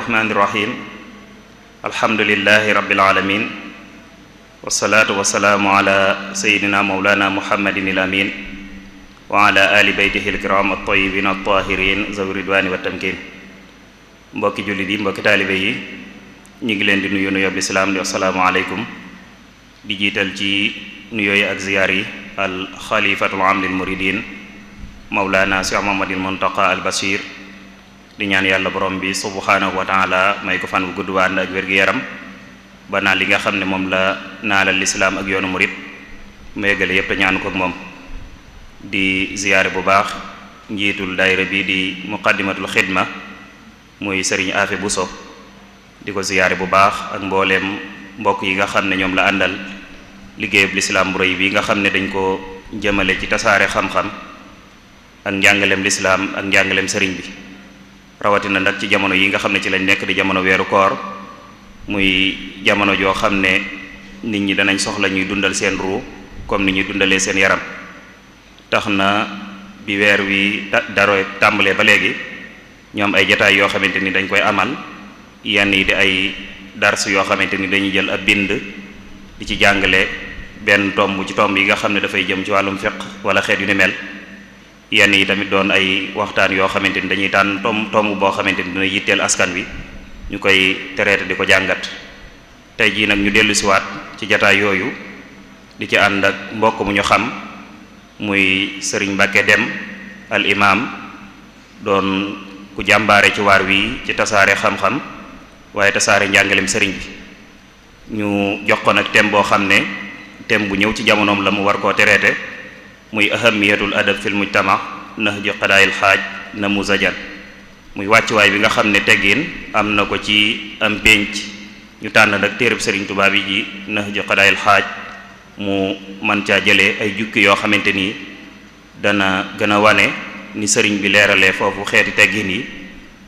rahmaani rahim alhamdulillahi rabbil alamin wasalaatu wasalaamu ala sayidina mawlana muhammadin il amin wa ala ali beytihi alkiram at-tayyibin at-tahirin zawi ridwani wa tamkin. mbokki jullit yi mbokki taalibe yi ñu ngi leen di nuyu nuyoo bi islaam di assalaamu aleykum di jiital ci nuyoo yi ak ziyaar yi al xalifatul am lil muridin mawlana Cheikh Muhammadil Muntaqa al Bashir di ñaan yàlla borom bi subhanahu wa taala may ko fan bu gudd ànd ak wér-gu-yaram ba naa li nga xam ne moom la naalal lislaam ak yoonu murid mu yeggale yépp te ñaanu ko ak moom. di ziyaare bu baax njiitul daayira bi di muqaddimatul xidma muy sëriñ Afe Buso di ko ziyaare bu baax ak mbooleem mbokk yi nga xam ne ñoom la àndal liggéeyub lislaam bu rëy bi nga xam ne dañ ko jëmale ci tasaare xam-xam ak njàngaleem lislaam ak njàngaleem sëriñ bi rawatina nag ci jamono yi nga xam ne ci lañ nekk di jamono weeru koor muy jamono joo xam ne nit ñi danañ soxla ñuy dundal seen ruu comme ni ñuy dundalee seen yaram. tax na bi weer wi daro tàmbalee ba léegi ñoom ay jataay yoo xamante ni dañ koy amal yenn yi di ay dars yoo xamante ni dañuy jël ab bind di ci jàngale benn tomb ci tomb yi nga xam ne dafay jëm ci wàllum fiqh wala xeet yu ni mel. yenn yi tamit doon ay waxtaan yoo xamante ni dañuy tànn tomb boo xamante ni dina yitteel askan wi ñu koy traité di ko jàngat. tey jii nag ñu dellu siwaat ci jataay yooyu di ci ànd ak mbokk mu ñu xam muy sëriñ Mbàkke Dem al imam doon ku jàmbaare ci waar wi ci tasaare xam-xam waaye tasaare njàngalem sëriñ bi. ñu jox ko nag thème boo xam ne thème bu ñëw ci jamonoom la mu war koo traité muy ahamiyatul adab fil mujtama nahju qadaayil xaaj namuzajan muy wàccuwaay bi nga xam ne teggin am na ko ci am pénc ñu tànn nag téereb sëriñ Tuubaa bi ji nahju qadaayil xaaj mu man caa jëlee ay jukki yoo xamante ni dana gën a wane ni sëriñ bi leeralee foofu xeeti teggin yi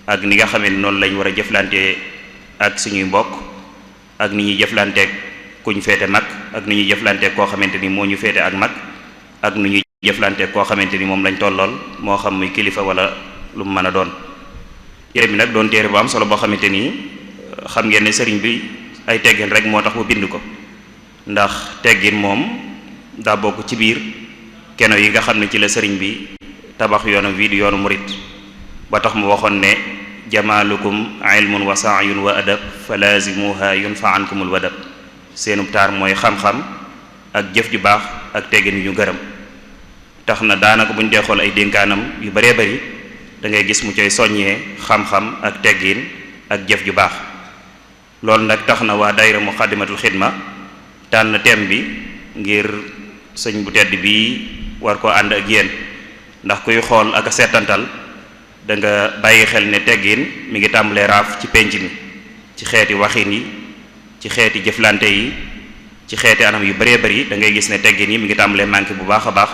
ak ni nga xamante noonu lañ war a jëflante ak suñuy mbokk ak ni ñuy jëflanteeg kuñ féete mag ak ni ñuy jëflanteeg koo xamante ni moo ñu féete ak mag ak nu ñuy jëflante koo xamante ni moom lañ tollool moo xam muy kilifa wala lu mu mën a doon. téere bi nag doon téere bu am solo boo xamante ni xam ngeen ne sëriñ bi ay teggin rek moo tax mu bind ko ndax teggin moom daa bokk ci biir keno yi nga xam ne ci la sëriñ bi tabax yoonu wi di yoonu murit ba tax mu waxoon ne jamaalukum ilmun wa saayun wa adab fa laazimuha yunfa ankumul wadab seenub taar mooy xam-xam ak jëf ju baax ak teggin yu ñu gërëm. tax na daanaka bu ñu dee xool ay dénkaanam yu baree bari da ngay gis mu coy soññee xam-xam ak teggin ak jëf ju baax. loolu nag tax na waa daayira muqaddimatul xidma tànn thème bi ngir sëñ bu tedd bii war koo ànd ak yéen ndax kuy xool ak a seetantal da nga bàyyi xel ne teggin mi ngi tàmbalee raaf ci penc mi ci xeeti waxin yi ci xeeti jëflante yi ci xeeti anam yu bëree bëri da ngay gis ne teggin yi mi ngi tàmbalee manqué bu baax a baax.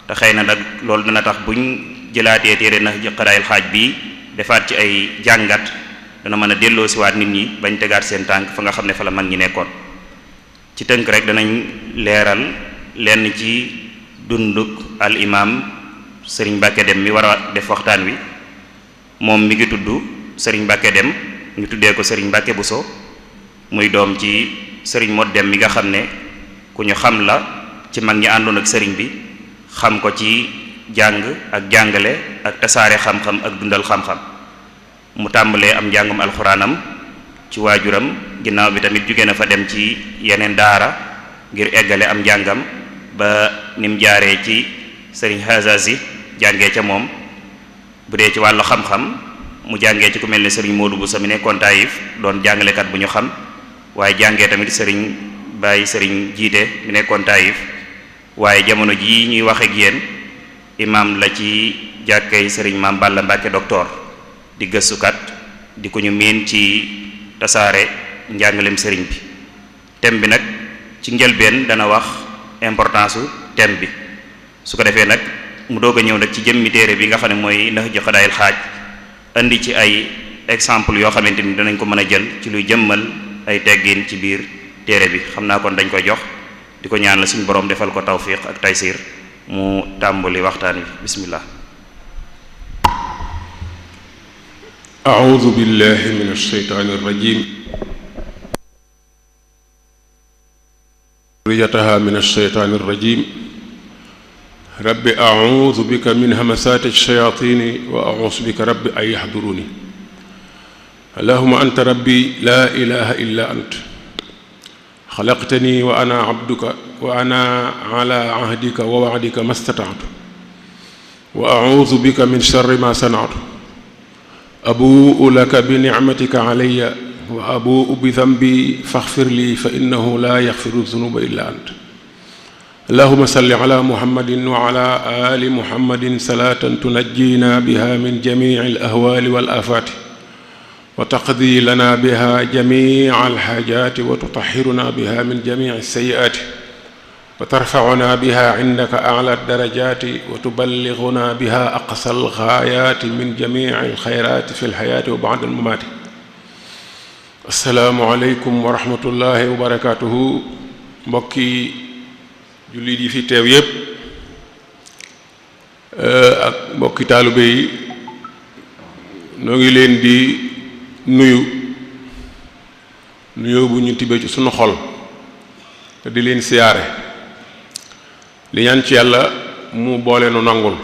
te xëy na nag loolu dana tax buñ jëlaatee téere Nahju Qadaa'il Haaj bii defaat ci ay jàngat dana mën a delloo siwaat nit ñi bañ tegaat seen tànk fa nga xam ne fa la mag ñi nekkoon. ci tënk rek danañ leeral lenn ci dunduk al imam sëriñ Mbàkke Dem mi war a def waxtaan wi. moom mi ngi tudd sëriñ Mbàkke Dem ñu tuddee ko sëriñ Mbàkke Buso muy doom ci sëriñ Mod Dem mi nga xam ne ku ñu xam la ci mag ñi àndoon ak sëriñ bi xam ko ci jàng ak jàngale ak tasaare xam-xam ak dundal xam-xam. mu tàmbalee am njàngum alxuraanam ci waajuram ginnaaw bi tamit jóge na fa dem ci yeneen daara ngir eggale am njàngam ba nim jaaree ci sëriñ Hazazi jàngee ca moom. bu dee ci wàllu xam-xam mu jàngee ci ku mel ne sëriñ Modou Bousso mi nekkoon Taïf doon jàngalekat bu ñu xam waaye jàngee tamit sëriñ Baye sëriñ Jiite mi nekkoon Taïf. waaye jamono jii ñuy wax ak yéen imam la ci jàkkay sëriñ Maam Balla Mbàkke docteur di gëstukat di ko ñu miin ci tasaare njàngalem sëriñ bi. thème bi nag ci njëlbeen dana wax importance su thème bi su ko defee nag mu doog a ñëw nag ci jëmmi téere bi nga xam ne mooy Nahju Qadaa'il Haaj indi ci ay exemple yoo xamante ni danañ ko mën a jël ci luy jëmmal ay teggin ci biir téere bi. xam naa kon dañ koy jox di ko ñaan la suñu borom defal ko tawfiq ak taysir mu tàmbali waxtaan wi bismillah. أعوذ بالله من الشيطان الرجيم ذريتها من الشيطان الرجيم رب أعوذ بك من همسات الشياطين وأعوذ بك رب أن يحضروني اللهم أنت ربي لا إله إلا أنت خلقتني وأنا عبدك وأنا على عهدك ووعدك ما استطعت وأعوذ بك من شر ما صنعت أبوء لك بنعمتك علي وأبوء بذنبي فاغفر لي فإنه لا يغفر الذنوب إلا أنت اللهم صل على محمد وعلى آل محمد صلاة تنجينا بها من جميع الأهوال والآفات وتقضي لنا بها جميع الحاجات وتطهرنا بها من جميع السيئات وترفعنا بها عندك أعلى الدرجات وتبلغنا بها أقصى الغايات من جميع الخيرات في الحياة وبعد الممات السلام عليكم ورحمة الله وبركاته mbokki jullit yi fi teew yépp ak mbokki taalibe yi noo ngi leen di nuyu bu ñu tibbee ci sunu xol te di leen siyaare li ñaan ci yàlla mu boole nu nangul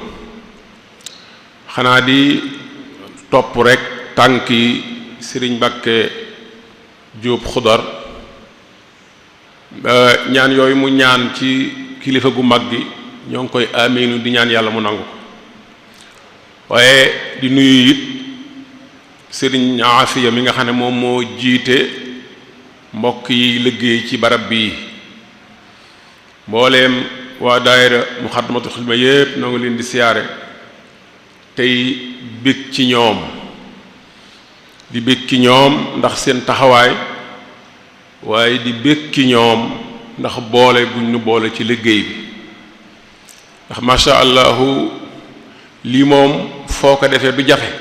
xanaa di topp rekk tànki Sëriñ Mbàkke Jóob Xudar ñaan yooyu mu ñaan ci kilifa gu mag gi ñoo ngi koy amiinu di ñaan yàlla mu nangu ko waaye di nuyu it Sëriñ Aafiya mi nga xam ne moom moo jiite mbokk yi liggéey ci barab bii mbooleem waa daayira Muxaddamatul Xidma yépp noo ngi leen di siyaare tey bég ci ñoom di bég ci ñoom ndax seen taxawaay waaye di bég ci ñoom ndax boole guñ nu boole ci liggéey bi ndax masha allahu lii moom foo ko defee du jafe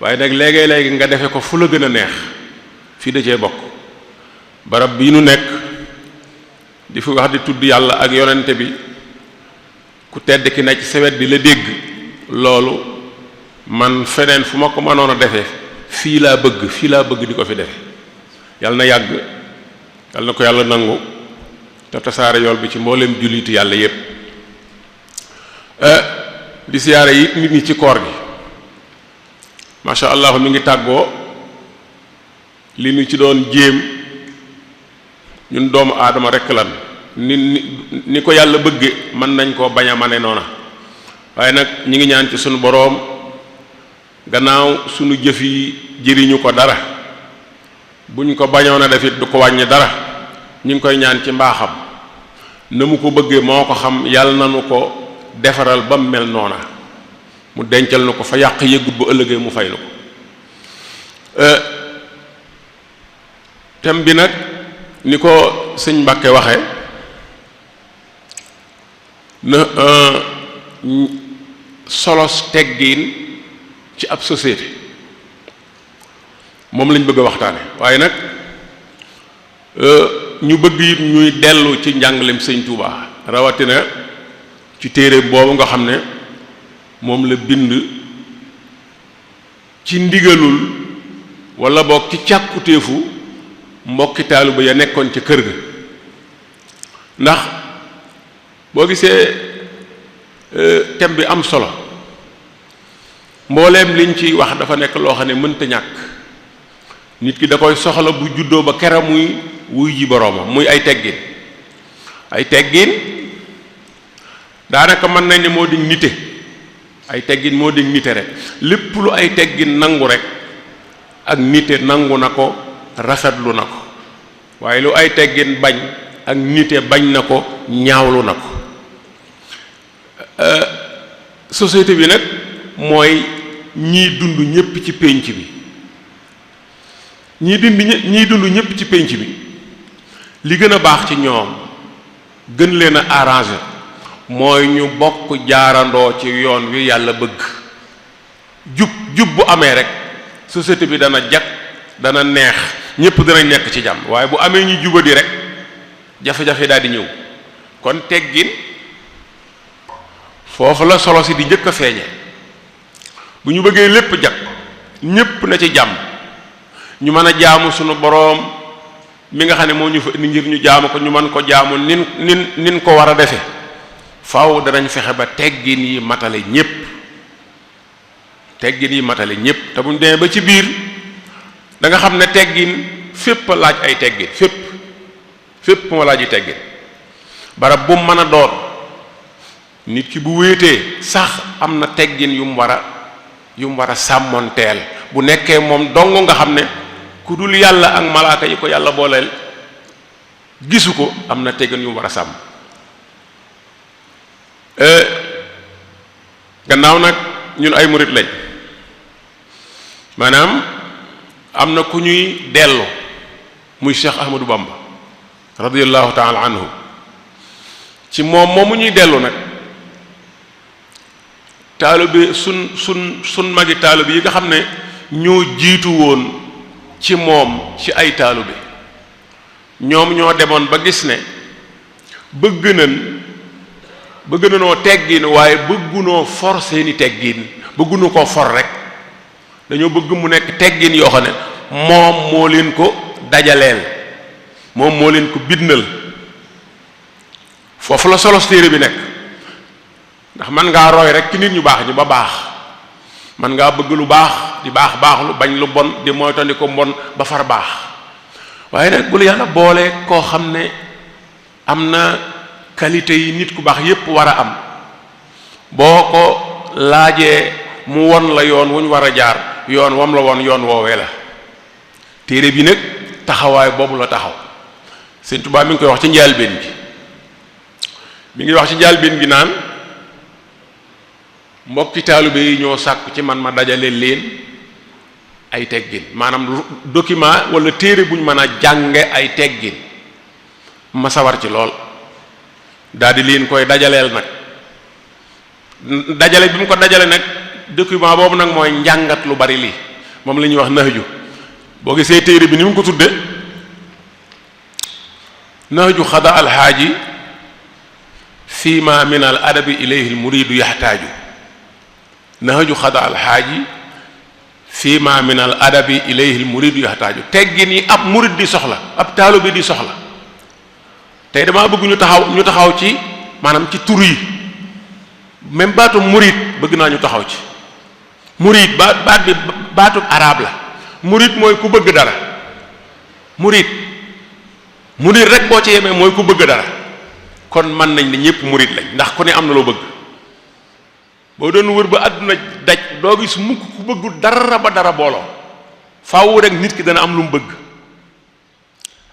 waaye nag léegi nga defe ko fu la gën a neex fii da cee bokk barab bii nu nekk di fi wax di tudd yàlla ak yonente bi ku tedd ki nekk sa wet di la dégg loolu man feneen fu ma ko mënoon a defee fii laa bëgg di ko fi defe yàlla na yàgg yàlla na ko yàlla nangu te tasaare yool bi ci mboolem jullitu yàlla yépp di siyaare yi nit ñi ci koor gi masha allah mi ngi tàggoo li ñu ci doon jéem ñun doomu aadama rekk lan ni ko yàlla bëgge mën nañ koo bañ a mane noona waaye nag ñi ngi ñaan ci sunu boroom gannaaw sunu jëf yi jëriñu ko dara buñ ko bañoon a defit du ko wàññi dara ñi ngi koy ñaan ci mbaaxam na mu ko bëggee moo ko xam yàlla nanu ko defaral ba mu mel noona mu dencal na ko fa yàq yëggut bu ëllëgee mu fay na ko thème bi nag ni ko sëñ Mbàkke waxe na solos teggiin ci ab société moom lañ bëgg a waxtaane waaye nag ñu bëgg it ñuy dellu ci njàngaleem sëñ Tuubaa rawatina ci téere boobu nga xam ne moom la bind ci ndigalul walla boog ci càkkutéefu mbokki taaliba ya nekkoon ca kër ga ndax boo gisee thème bi am solo mbooleem liñ ci wax dafa nekk loo xam ne mënta ñàkk nit ki da koy soxla bu juddoo ba kera muy wuy ji boroomam muy ay teggin daanaka mën nañ ne moo di nite ay teggin moo di nite rek lépp lu ay teggin nangu rek ak nite nangu na ko rafetlu na ko waaye lu ay teggin bañ ak nite bañ na ko ñaawlu na ko société bi nag mooy ñii dund ñépp ci pénc bi ñii dund ñépp ci pénc bi li gën a baax ci ñoom gën leen a arranger mooy ñu bokk jaarandoo ci yoon wi yàlla bëgg jub bu amee rek société bi dana jag dana neex ñépp danañ nekk ci jàmm waaye bu amee ñu jubadi rek jafe-jafe daal di ñëw kon teggin foofu la solo si di njëkk a feeñe bu ñu bëggee lépp jag ñépp na ci jàmm ñu mën a jaamu sunu boroom mi nga xam ne moo ñu fa indi ngir ñu jaamu ko ñu mën ko jaamu nin ko war a defe faaw danañ fexe ba teggin yi matale ñépp teggin yi matale ñépp te buñ demee ba ci biir da nga xam ne teggin fépp a laaj ay teggin fépp moo laaj yi teggin barab bu mu mën a doon nit ki bu wéetee sax am na teggin yu mu war a sàmmonteel bu nekkee moom dong nga xam ne ku dul yàlla ak malaaka yi ko yàlla booleel gisu ko am na teggin yu mu war a sàmm gannaaw nag ñun ay murit lañ maanaam am na ku ñuy dellu muy Cheikh Ahmadou Bamba radiyallahu taala anhu ci moom moomu ñuy dellu nag taalibe sun magi taalibe yi nga xam ne ñoo jiitu woon ci moom ci ay taalibe ñoom ñoo demoon ba gis ne bëgg nanoo teggin waaye bëggunoo for seeni teggin bëggunu koo for rek dañoo bëgg mu nekk teggin yoo xam ne moom moo leen ko dajaleel moom moo leen ko bindal foofu la solos téere bi nekk ndax man ngaa roy rek ci nit ñu baax ñi ba baax man ngaa bëgg lu baax di baaxlu bañ lu bon di moytandi ko mbon ba far baax waaye nag bu la yàlla boole koo xam ne am na qualité yi nit ku baax yépp war a am boo ko laajee mu won la yoon wu ñu war a jaar yoon wam la won yoon woowee la téere bi nag taxawaay boobu la taxaw Sëñ Tuubaa mi ngi koy wax ci njaalbeen gi mi ngi wax ci njaalbeen gi naan mbokki taalibe yi ñoo sàkku ci man ma dajale leen ay teggin maanaam document wala téere bu ñu mën a jànge ay teggin ma sawar ci lool daal di leen koy dajaleel nag dajale bi mu ko dajale nag document boobu nag mooy njàngat lu bari lii moom la ñuy wax nahju boo gisee téere bi ni mu ko tudde nahju xada alxaaji fii ma min al adabi ilayhi al muridu yaxtaaju nahju xada alxaaji fii ma min al adabi ilayhi al muridu yaxtaaju teggin yi ab murid di soxla ab taalibe di soxla tey damaa bëgg ñu taxaw ci maanaam ci tur yi même baatu murid bëgg naa ñu taxaw ci murid baat bi baatu arab la murid mooy ku bëgg dara murid rek boo ci yemee mooy ku bëgg dara kon mën nañ ne ñépp murid lañ ndax ku ne am na loo bëgg boo doon wër ba àdduna daj doo gis mukk ku bëggul dara ba dara booloo faaw rek nit ki dana am lu mu bëgg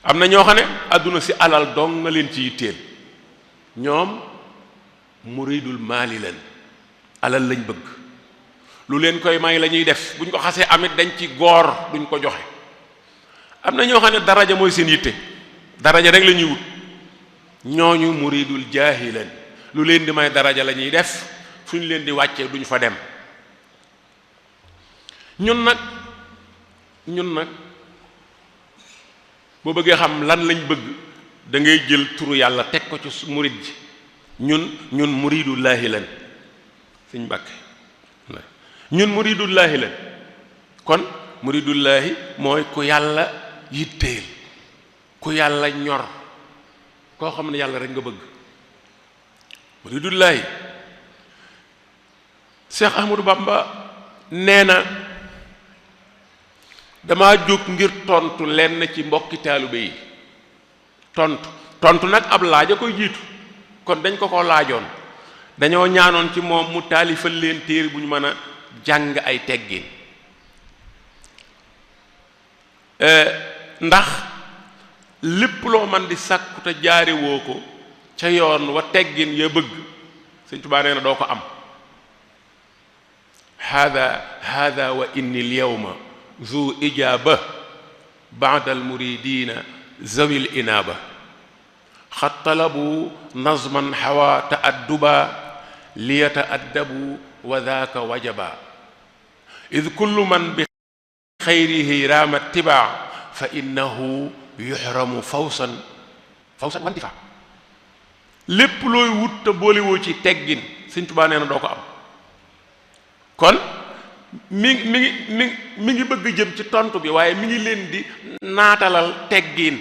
am na ñoo xam ne àdduna si alal dong nga leen ci yitteel ñoom muridul maali leen alal lañ bëgg lu leen koy may la ñuy def buñ ko xasee amit dañ ci goor duñ ko joxe am na ñoo xam ne daraja mooy seen yitte daraja rek la ñuy wut ñooñu muridul jaahilan lu leen di may daraja la ñuy def fu ñu leen di wàccee duñ fa dem ñun nag boo bëggee xam lan lañ bëgg da ngay jël turu yàlla teg ko ci murid ji ñun muridullaahi lan suñ Mbàkke ñun muridullaahi lan kon muridullaahi mooy ku yàlla yitteel ku yàlla ñor koo xam ne yàlla rek nga bëgg muridullaahi Cheikh Ahmadou Bamba nee na dama jóg ngir tontu lenn ci mbokki taalibe yi tontu nag ab laaj a koy jiitu kon dañ ko laajoon dañoo ñaanoon ci moom mu taalifal leen téere bu ñu mën a jàng ay teggin ndax lépp loo man di sàkku te jaare woo ko ca yoon wa teggin ya bëgg Sëñ Tuubaa nee na doo ko am hada wa inni al yawma zu ijaaba ba'da al muridina zawil inaaba xat talabu nazman xawa ta'adduba liyata'addabu wa daaka wajaba id kullu man bi xayrihi raama tibaa fa innahu yuxramu fawsan wantifa lépp looy wut te boolewoo ci teggin Sëñ Tuubaa nee na doo ko am kon mi ngi bëgg jëm ci tontu bi waaye mi ngi leen di naatalal teggiin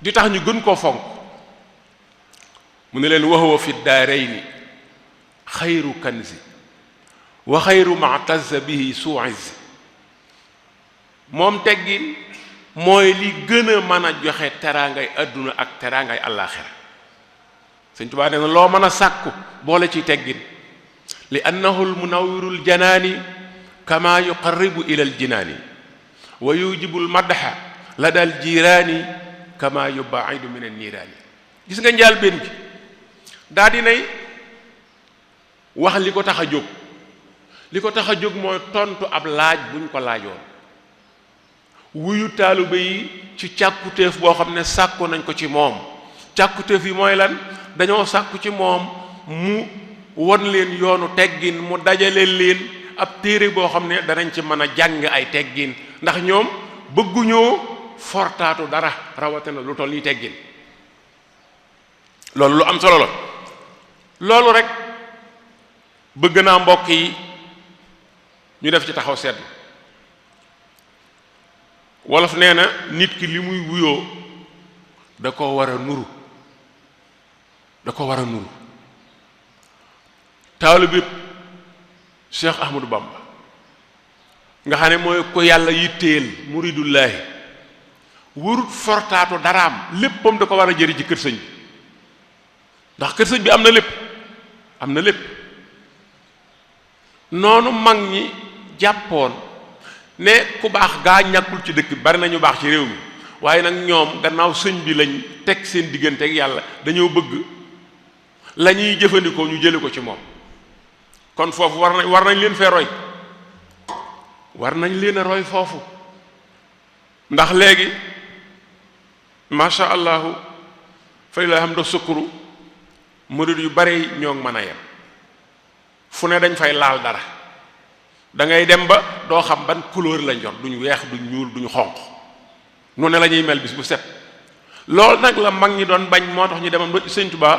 di tax ñu gën koo fonk mu ne leen wa huwa fi daarayni xayru kanzi wa xayru ma'tazza bihi su'iz moom teggin mooy li gën a mën a joxe teraangay adduna ak teraangay àllaaxira Sëñ Tuubaa nee na loo mën a sàkku boole ci teggin li annahu almunawwirul janaani kama yuqarribu ila aljinaani wa yujibu almadha lada aljiraani kama yubaidu min anniiraani gis nga njaal benn gi daa dinay wax li ko tax a jóg li ko tax a jóg mooy tontu ab laaj buñ ko laajoon wuyu taalibe yi ci càkkutéef boo xam ne sàkku nañ ko ci moom càkkutéef yi mooy lan dañoo sàkku ci moom mu won leen yoonu teggin mu dajale leen ab téere boo xam ne danañ ci mën a jàng ay teggin ndax ñoom bëgguñoo fortaatu dara rawatina lu toll nii teggin loolu lu am solo la loolu rek bëgg naa mbokk yi ñu def ci taxaw seetlu wolof nee na nit ki li muy wuyoo da ko war a nuru da ko war a nuru taalibe Cheikh Ahmadou Bamba nga xam ne mooy ko yàlla yitteel muridullaahi wurut fortaatu daraam léppam da ko war a jëri ci kër sëñ bi ndax kër sëñ bi am na lépp am na lépp noonu mag ñi jàppoon ne ku baax gaa ñàkkul ci dëkk bi bari nañu baax ci réew mi waaye nag ñoom gannaaw sëñ bi lañ teg seen diggante ak yàlla dañoo bëgg la ñuy jëfandikoo ñu jële ko ci moom kon foofu war nañ leen fee roy war nañ leen a roy foofu ndax léegi masha allahu fay la xam da sukkuru murid yu bari ñoo mën a yem fu ne dañ fay laal dara da ngay dem ba doo xam ban couleur lañ yor duñ weex duñ ñuul duñ xonq nu ne la ñuy mel bis bu set loolu nag la mag ñi doon bañ moo tax ñu demoon ba Sëñ Tuubaa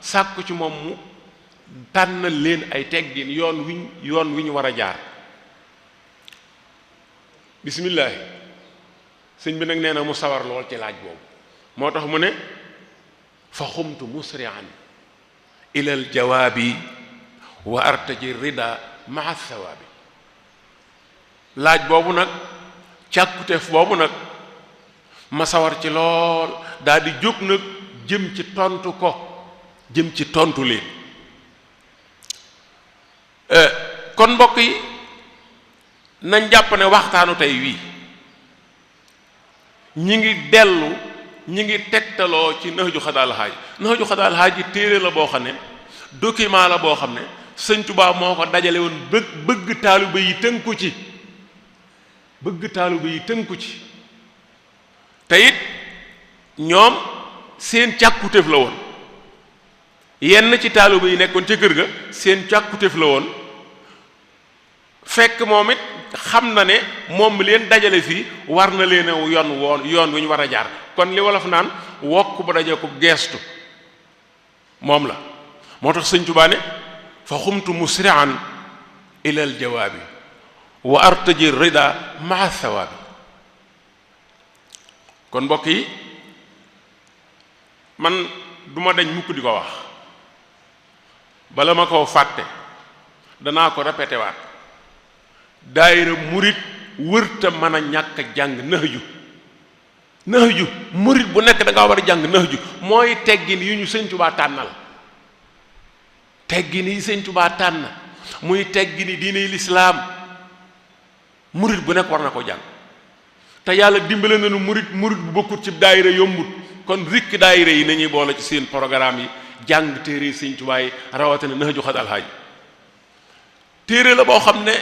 sàkku ci moom mu tànnal leen ay teggin yoon wi ñu war a jaar bismillaahi sëñ bi nag nee na mu sawar lool ci laaj boobu moo tax mu ne fa xumtu musri'an ila al jawaabi wa artaji rida maa thawaabi laaj boobu nag càkkuteef boobu nag ma sawar ci lool daal di jóg nag jëm ci tontu leen kon mbokk yi nañ jàpp ne waxtaanu tey wii ñi ngi tegtaloo ci Nahju Xadaal Haaj Nahju Xadaal Haaj yi téere la boo xam ne document la boo xam ne Sëñ Tuubaa moo ko dajale woon bëgg taalibe yi tënku ci te it ñoom seen càkkutéef la woon yenn ci taalibe yi nekkoon ca kër ga seen càkkutéef la woon fekk moom it xam na ne moom mi leen dajale fii war na leen yoon wi ñu war a jaar kon li wolof naan wokk bu daje ko geestu moom la moo tax Sëñ Tuubaa ne fa xumtu musri'an ila al jawaabi wa artaji rida maa thawaabi kon mbokk yi man duma dañ mukk di ko wax bala ma koo fàtte danaa ko répété waat daayira murit wërta mën a ñàkk jàng Nahju murit bu nekk da ngaa war a jàng Nahju mooy teggin yi ñu Sëñ Tuubaa tànnal teggin yi Sëñ Tuubaa tànn muy teggin yi diine lislaam murit bu nekk war na ko jàng te yàlla dimbale nañu murit bu bokkut ci daayira yombut kon rikk daayira yi nañuy boole ci seen programme yi jàng téere Sëñ Tuubaa yi rawatina Nahju Xadaal Haaj téere la boo xam ne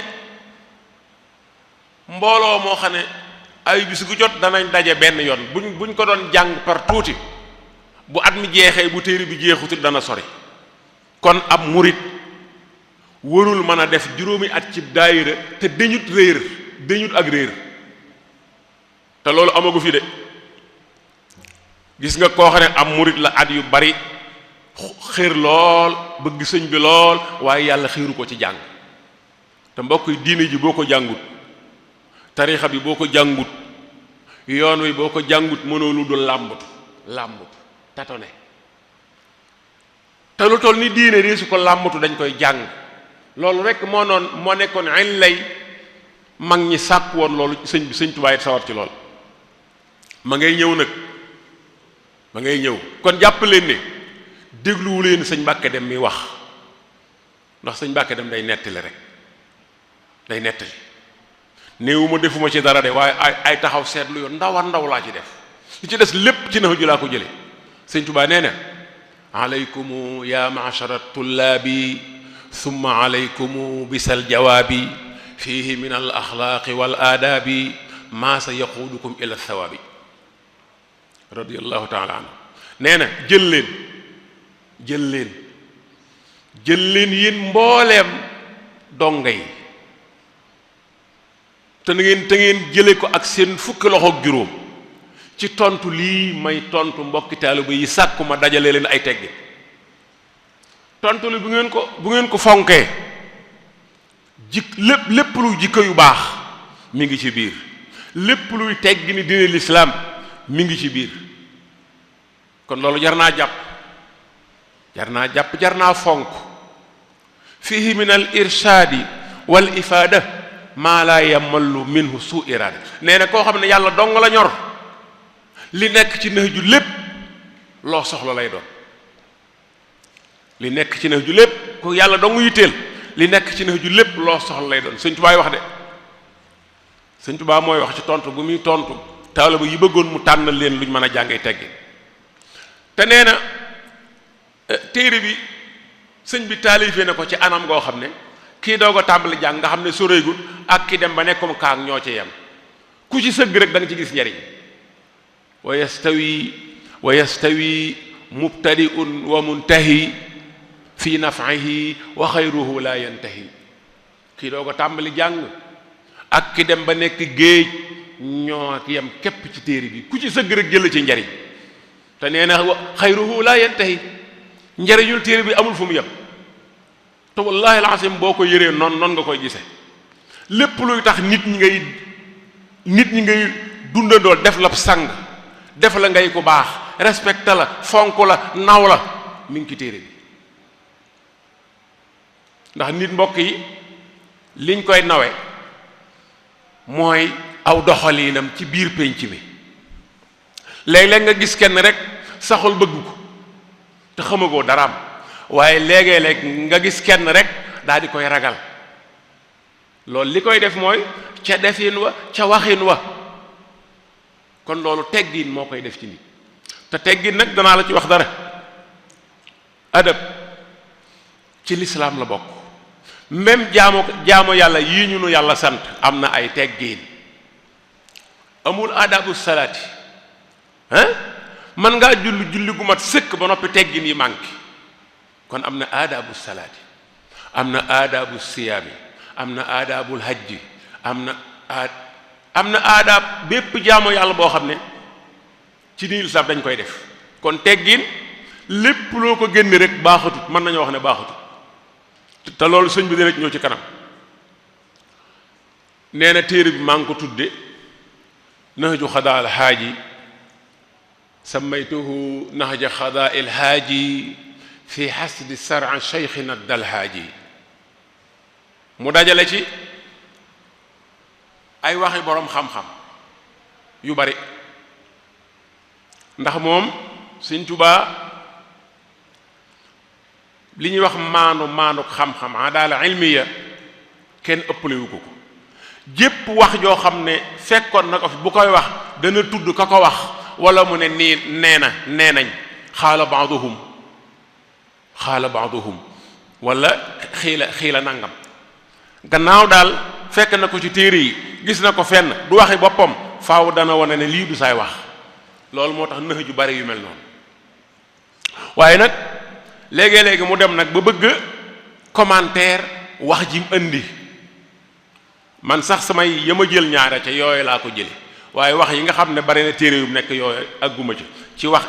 mbooloo moo xam ne ay bis gu jot danañ daje benn yoon buñ ko doon jàng par tuuti bu at mi jeexee bu téere bi jeexutul dana sori kon ab murit warul mën a def juróomi at ci daayira te dañut ak réer te loolu amagu fi de gis nga koo xam ne am murit la at yu bari xéer lool bëgg sëñ bi lool waaye yàlla xiiru ko ci jàng te mbokk yi diine ji boo ko jàngut tarixa bi boo ko jàngut yoon wi boo ko jàngut mënoo lu dul làmbatu tatone te lu toll ni diine di su ko làmbatu dañ koy jàng loolu rek moo nekkoon añ lay mag ñi sàkk woon loolu sëñ bi sëñ Tuubaa it sawar ci lool ma ngay ñëw kon jàpp leen ne dégluwu leen sëñ Mbàkke Dem mi wax ndax sëñ Mbàkke Dem day nettali rek day nettali néewuma defuma ci dara de waaye ay taxaw seetlu yoon ndaw laa ci def li ci des lépp ci Nahju laa ko jële sëñ Tuubaa nee na alaykum ya ma'shara tullaabi thumma alaykum bisal jawaabi fihi min al axlaaqi wal aadaabi maa sa yaquudukum ila thawaabi radiyallahu taala anhu nee na jël leen yéen mbooleem donga yi te ngeen jële ko ak seen fukki loxo ak juróom ci tontu lii may tontu mbokki taaliba yi sàkku ma dajale leen ay teggi tontu li bu ngeen ko fonkee lépp luy jikko yu baax mi ngi ci biir lépp luy teggi ni diine lislaam mi ngi ci biir kon loolu jar naa jàpp jar naa fonk fihi min al irshaadi wal ifaada maa laa yamallu minhu suu iraada nee na koo xam ne yàlla dong la ñor li nekk ci Nahju lépp loo soxla lay doon li nekk ci Nahju lépp ku yàlla dong yitteel li nekk ci Nahju lépp loo soxla lay doon sëñ Tuubaa wax de sëñ Tuubaa mooy wax ci tontu bu muy tontu taaliba yi bëggoon mu tànnal leen luñ mën a jàngee teggi te nee na téere bi sëñ bi taalifee na ko ci anam goo xam ne kii doog a tàmbali jàng nga xam ne soreegul ak ki dem ba nekkum kaang ñoo ci yem ku ci sëgg rek da nga ci gis njariñ wa yastawi mubtadi'un wa muntahi fi naf'ihi wa xayruhu la yantahi kii doog a tàmbali jàng ak ki dem ba nekk géej ñoo yem képp ci téere bi ku ci sëgg rek jël ci njariñ te nee na xayruhu la yantahi njariñul téere bi amul fu mu yem te wallahi alazim boo ko yëree noon nga koy gise lépp luy tax nit ñi ngay dundandool def la sang def la ngay ku baax respecté la fonk la naw la mi ngi ci téere bi ndax nit mbokk yi liñ koy nawe mooy aw doxalinam ci biir pénc mi léeg-léeg nga gis kenn rek saxul bëgg ko te xamagoo daraam waaye léeg-léeg nga gis kenn rek daal di koy ragal loolu li koy def mooy ca defin wa ca waxin wa kon loolu teggin moo koy def ci nit te teggin nag danaa la ci wax dara adab ci lislaam la bokk même jaamu yàlla yii ñu nu yàlla sant am na ay teggin amul adabu salaati man ngaa julli gu mat sëkk ba noppi teggin yi manqué kon am na adabu salaati am na adabu siyaami am na adabul hajji am na adab bépp jaamu yàlla boo xam ne ci diine lislaam dañ koy def kon teggin lépp loo ko génne rek baaxatut mën nañoo wax ne baaxatut te loolu sëñ bi dina ñëw ci kanam nee na téere bi maa ngi ko tudde Nahju Xadaa al Haaji sammaytuhu Nahja Xadaa il Haaji fi hasdi sar'a Cheikhina Dal Haaji mu dajale ci ay waxi boroom xam-xam yu bari ndax moom Sëñ Tuubaa li ñuy wax maanu xam-xam adaala ilmiya kenn ëppalewu ko jépp wax joo xam ne fekkoon na ko fi bu koy wax dana tudd ka ko wax wala mu ne nii nee nañ xaala baaduhum wala xiila nangam gannaaw daal fekk na ko ci téere yi gis na ko fenn du waxi boppam faaw dana wane ne lii du saay wax loolu moo tax nëx ju bari yu mel noonu waaye nag léegi-léegi mu dem nag ba bëgg commentaire wax ji mu indi man sax samay yama jël ñaare ca yooyu laa ko jële waaye wax yi nga xam ne bari na téere yu nekk yooyu agguma ci wax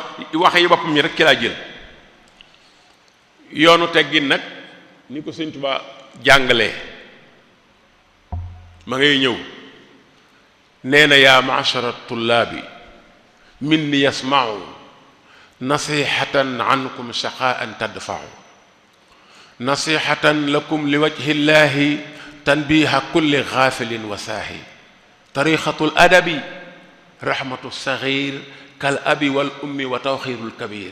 yi boppam ñi rek ci laa jël yoonu teggin nag ni ko Sëñ Tuubaa jàngalee ma ngay ñëw nee na yaa ma'shara tullaabi minni yasma'u nasihatan ankum shaqaan tadfa'u nasihatan lakum li wajhi llahi tanbiha kulli ghafilin wa saahi tariqatul adabi rahmatu saghir kal abi wal ummi wa tawxirul kabir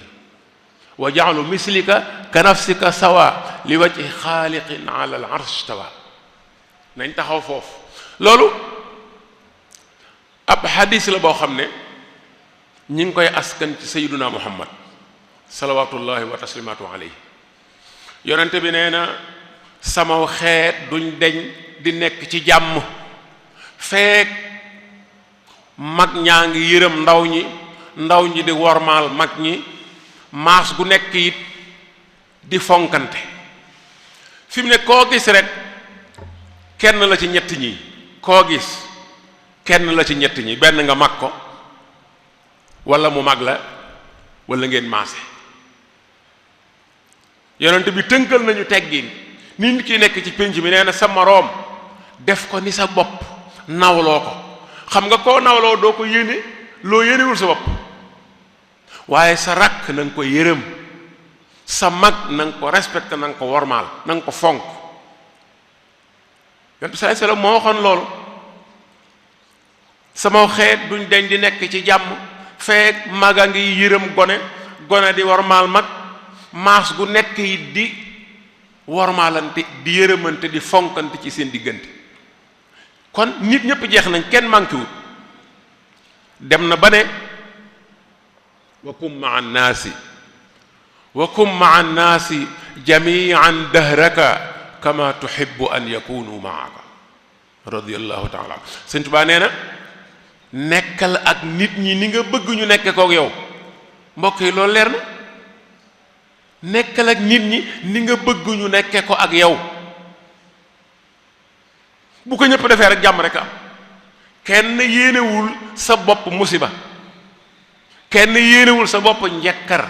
wa ja'lu mislika ka nafsika sawa li wajhi xaaliqin ala al arsh tawa nañ taxaw foofu loolu ab xadis la boo xam ne ñi ngi koy askan ci sayyiduna muhammad salawatullahi wa taslimatu alayhi yonente bi nee na sama xeet duñ deñ di nekk ci jàmm feek mag ñaa ngi yërëm ndaw ñi di wormaal mag ñi maas gu nekk it di fonkante fi mu ne koo gis rek kenn la ci ñett ñi koo gis kenn la ci ñett ñi benn nga mag ko wala mu mag la wala ngeen maase yonent bi tënkal nañu teggin nit ki nekk ci pénc mi nee na sa moroom def ko ni sa bopp nawloo ko xam nga koo nawloo doo ko yéene loo yéenewul sa bopp waaye sa rakk na nga ko yërëm sa mag na nga ko respecté na nga ko wormaal na nga ko fonk yonent bi sallallahu alayhi wasallam moo waxoon loolu sama xeet duñ deñ di nekk ci jàmm feek mag a ngi yërëm gone di wormaal mag maas gu nekk it di wormaalante di yërëmante di fonkante ci seen diggante kon nit ñëpp jeex nañ kenn manqué wut dem na ba ne wa kum maa nnaasi jamian dahraka kama tuhibbu an yakunu maaka radiyallahu taala Sëñ Tuubaa nee na nekkal ak nit ñi ni nga bëgg ñu nekke kook yow mbokk yi loolu leer na nekkal ak nit ñi ni nga bëgg ñu nekke ko ak yow bu ko ñëpp defee rek jàmm rek am kenn yéenewul sa bopp musiba kenn yéenewul sa bopp njekkar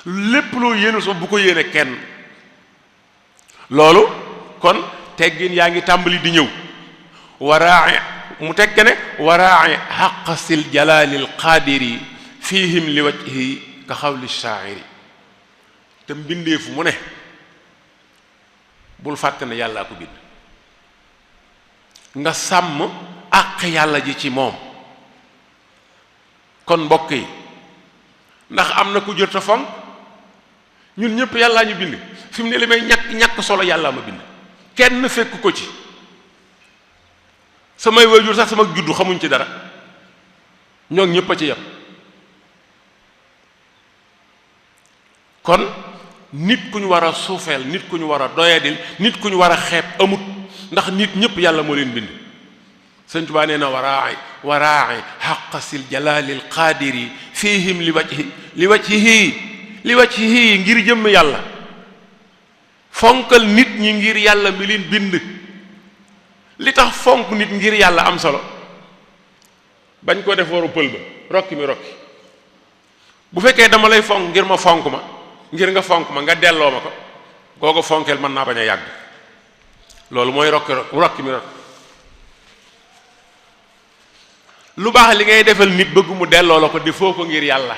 lépp loo yéenewul sa bopp bu ko yéene kenn loolu kon teggin yaa ngi tàmbali di ñëw waraa'i mu tekke ne waraa'i xaqa sil jalaalil qaadiri fihim li wajhi ka xawli shaa'iri te mbindeefu mu ne bul fàtte ne yàllaa ko bind nga sàmm àq yàlla ji ci moom kon mbokk yi ndax am na ku jot a fonk ñun ñëpp yàllaa ñu bind fi mu ne li may ñàkk solo yàllaa ma bind kenn fekk ko ci samay waajur sax sama juddu xamuñ ci dara ñoo ñëpp a ci yem kon nit ku ñu war a suufeel nit ku ñu war a doyadil nit ku ñu war a xeeb amut ndax nit ñëpp yàlla moo leen bind Sëñ Tuubaa nee na waraa'i xaqasil jalaalil qaadiri fihim li wajhihi ngir jëmm yàlla fonkal nit ñi ngir yàlla mi leen bind li tax fonk nit ngir yàlla am solo bañ ko def waru pël ba rokki mi rokki bu fekkee dama lay fonk ngir ma fonk ma ngir nga fonk ma nga delloo ma ko googu fonkeel mën naa bañ a yàgg loolu mooy rokki mi rokki lu baax li ngay defal nit bëgg mu delloo la ko defoo ko ngir yàlla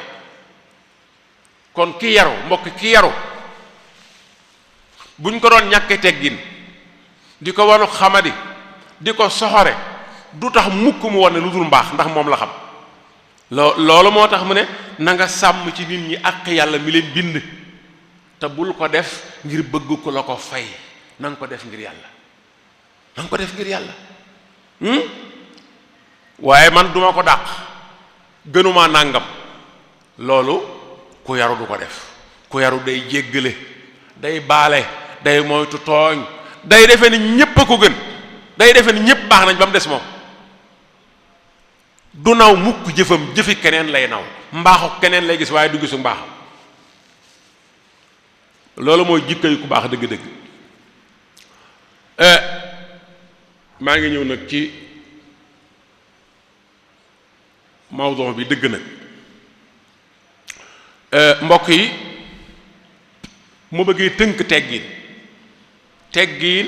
kon ki yaru mbokk ki yaru buñ ko doon ñàkke teggin di ko wanu xamadi di ko soxore du tax mukk mu wane lu dul mbaax ndax moom la xam loolu moo tax mu ne na nga sàmm ci nit ñi àq yàlla mi leen bind te bul ko def ngir bëgg ko la ko fay na nga ko def ngir yàlla na nga ko def ngir yàlla waaye man duma ko dàq gënuma nàngam loolu ku yaru du ko def ku yaru day jéggale day baale day moytu tooñ day defe ni ñépp a ko gën day defe ni ñépp baax nañ ba mu des moom du naw mukk jëfam jëfi keneen lay naw mbaaxu keneen lay gis waaye du gisu mbaaxam loolu mooy jikko yu ku baax dëgg-dëgg maa ngi ñëw nag ci mawdu bi dëgg nag mbokk yi mu bëggee tënk teggiin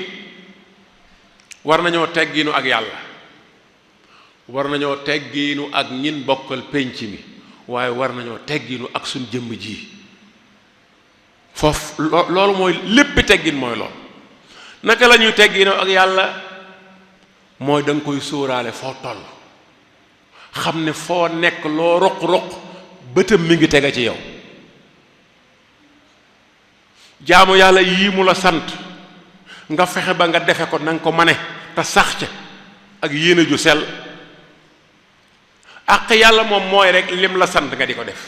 war nañoo teggiinu ak yàlla, war nañoo teggiinu ak ñin bokkal pénc mi, waaye war nañoo teggiinu ak suñ jëmm ji. foofu loolu mooy lépp teggin mooy loolu. naka la ñuy teggiinu ak yàlla mooy da nga koy sóoraale foo toll, xam ne foo nekk loo roq-roq bëtam mi ngi tega ci yow. jaamu yàlla yii mu la sant nga fexe ba nga defe ko na nga ko mane te sax ca ak yéene ju sell. ak yàlla moom mooy rek lim la sant nga di ko def.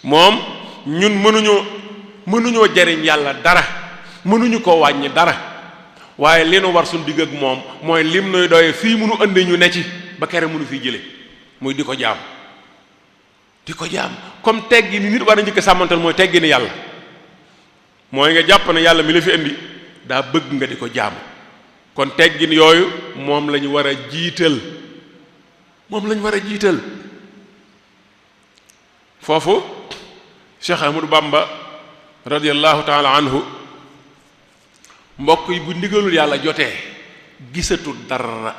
moom ñun mënuñoo jariñ yàlla dara, mënuñu ko wàññi dara, waaye li nu war suñ digg ak moom mooy lim nuy doye fii munu andi ñu ne ci ba kere mënu fiy jële, muy di ko jaam comme teggi ni nit war a njëkk sàmmantal mooy teggi ni yàlla. mooy nga jàpp ne yàlla mi la fi indi daa bëgg nga di ko jaamu, kon teggin yooyu moom lañu war a jiital, foofu Cheikh Ahmadou Bamba radiyallahu taala anhu mbokk yi bu ndigalul yàlla jotee gisatul dara,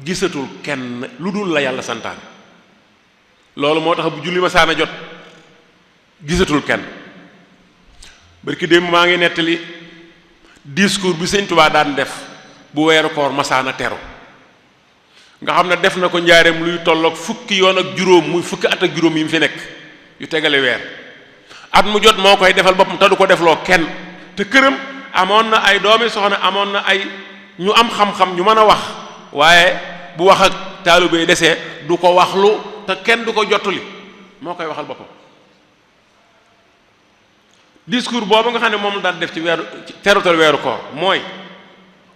gisatul kenn lu dul la yàlla santaane. loolu moo tax bu julli ma saana jot gisatul kenn. barki démb maa ngi nettali discours bi Sëñ Tuubaa daan def bu weeru koor masaana teru, nga xam ne def na ko njaareem luy tolloog fukki yoon ak juróom, muy fukki at ak juróom yi mu fi nekk yu tegale weer. at mu jot moo koy defal boppam te du ko defloo kenn, te këram amoon na ay doomi soxna, amoon na ay ñu am xam-xam ñu mën a wax, waaye bu wax ak taalibe yi desee du ko waxlu te kenn du ko jottali, moo koy waxal boppam. discours boobu nga xam ne moom la daan def ci terutal weeru koor mooy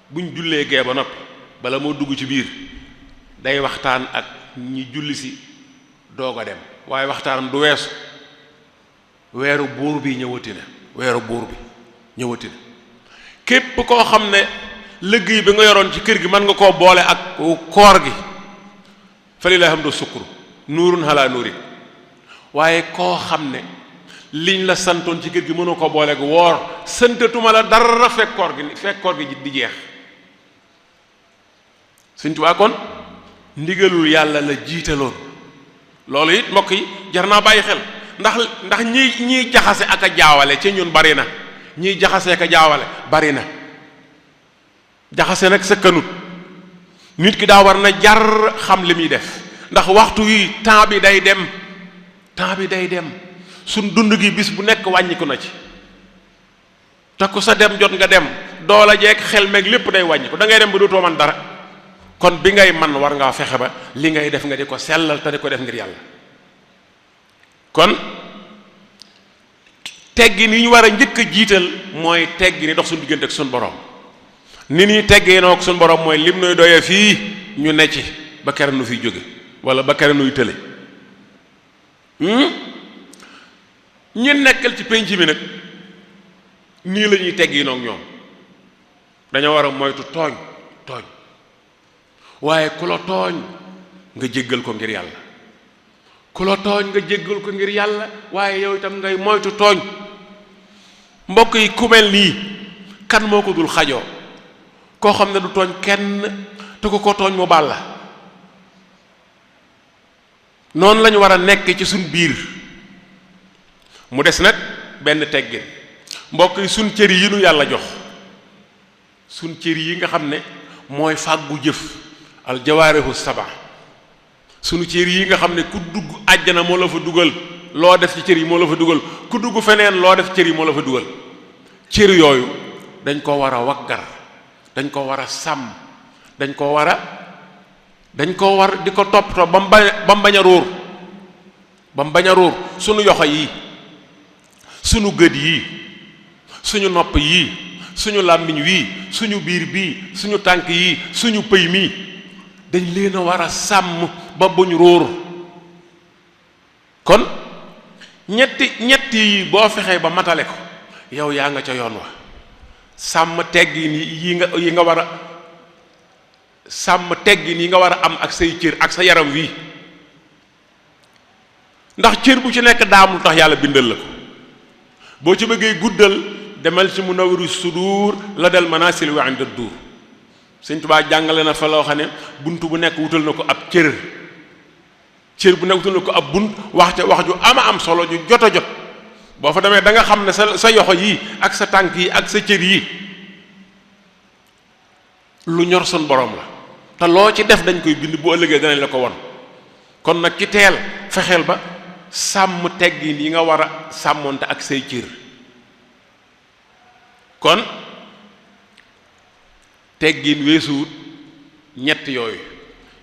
buñ jullee gee ba noppi bala moo dugg ci biir day waxtaan ak ñi julli si doog a dem, waaye waxtaanam du weesu weeru buur bi ñëwati na. képp koo xam ne liggéey bi nga yoroon ci kër gi mën nga koo boole ak koor gi fa lillahi hamdu sukru nuurun ala nuurin, waaye koo xam ne liñ la santoon ci kër gi mënoo ko booleeg woor, santatuma la dara fekk koor gi di jeex. Sëñ Tuubaa kon ndigalul yàlla la jiitaloon. loolu it mbokk yi jar naa bàyyi xel, ndax ñiy jaxase ak a jaawale ci ñun bari na, ñiy jaxase ak a jaawale bari na. jaxase nag sëkkanut, nit ki daa war na jar xam li muy def, ndax waxtu yi temps bi day dem. suñ dund gi bis bu nekk wàññiku na ci, te ku sa dem jot nga dem, doola jeeg xel meeg lépp day wàññiku, da ngay dem ba dootoo man dara. kon bi ngay man war ngaa fexe ba li ngay def nga di ko sellal te di ko def ngir yàlla. kon teggi ni ñu war a njëkk a jiital mooy teggi ni dox suñu diggante ak suñu borom. ni ñuy teggee noo ak suñu borom mooy lim nuy doyee fii ñu ne ci ba kere nu fiy jóge wala ba kere nuy tële. ñun nekkal ci penc mi nag nii la ñuy teggi noog ñoom dañoo war a moytu tooñ waaye ku la tooñ nga jéggal ko ngir yàlla, waaye yow itam ngay moytu tooñ. mbokk yi ku mel nii kan moo ko dul xajoo, koo xam ne du tooñ kenn te ko tooñ mu baal la. noonu lañu war a nekk ci suñ biir. mu des nag benn teggin mbokk yi suñ cër yi nu yàlla jox, suñ cër yi nga xam ne mooy fàggu jëf al jawaarihu saba, suñu cër yi nga xam ne ku dugg àjjana moo la fa dugal, loo def ci cër yi moo la fa dugal, ku dugg feneen loo def cër yi moo la fa dugal. cër yooyu dañ ko war a waggar, dañ ko war a sàmm, dañ ko war di ko toppatoo ba mu bañ a ruur, suñu yoxo yi, suñu gët yi, suñu nopp yi, suñu làmmiñ wii, suñu biir bii, suñu tànk yi, suñu pëy mii, dañ leen a war a sàmm ba buñ ruur. kon ñetti yi boo fexee ba matale ko yow yaa nga ca yoon wa. sàmm teggin yi nga war a sàmm teggin yi nga war a am ak say cër ak sa yaram wii, ndax cër bu ci nekk daam lu tax yàlla bindal la ko. boo ci bëggee guddal demal ci Munawwirus Sudur la del manasil wa inda dur, Sëñ Tuubaa jàngale na fa loo xam ne bunt bu nekk wutal na ko ab cër bu nekk wutal na ko ab bunt wax ca wax ju ama am solo ju jot a jot boo fa demee da nga xam ne sa yoxo yi ak sa tànk yi ak sa cër yi lu ñor sun borom la te loo ci def dañ koy bind bu ëllëgee danañ la ko won kon nag ci teel fexeel ba sàmm teggin yi nga war a sàmmoonte ak say cër kon teggin weesuwut ñett yooyu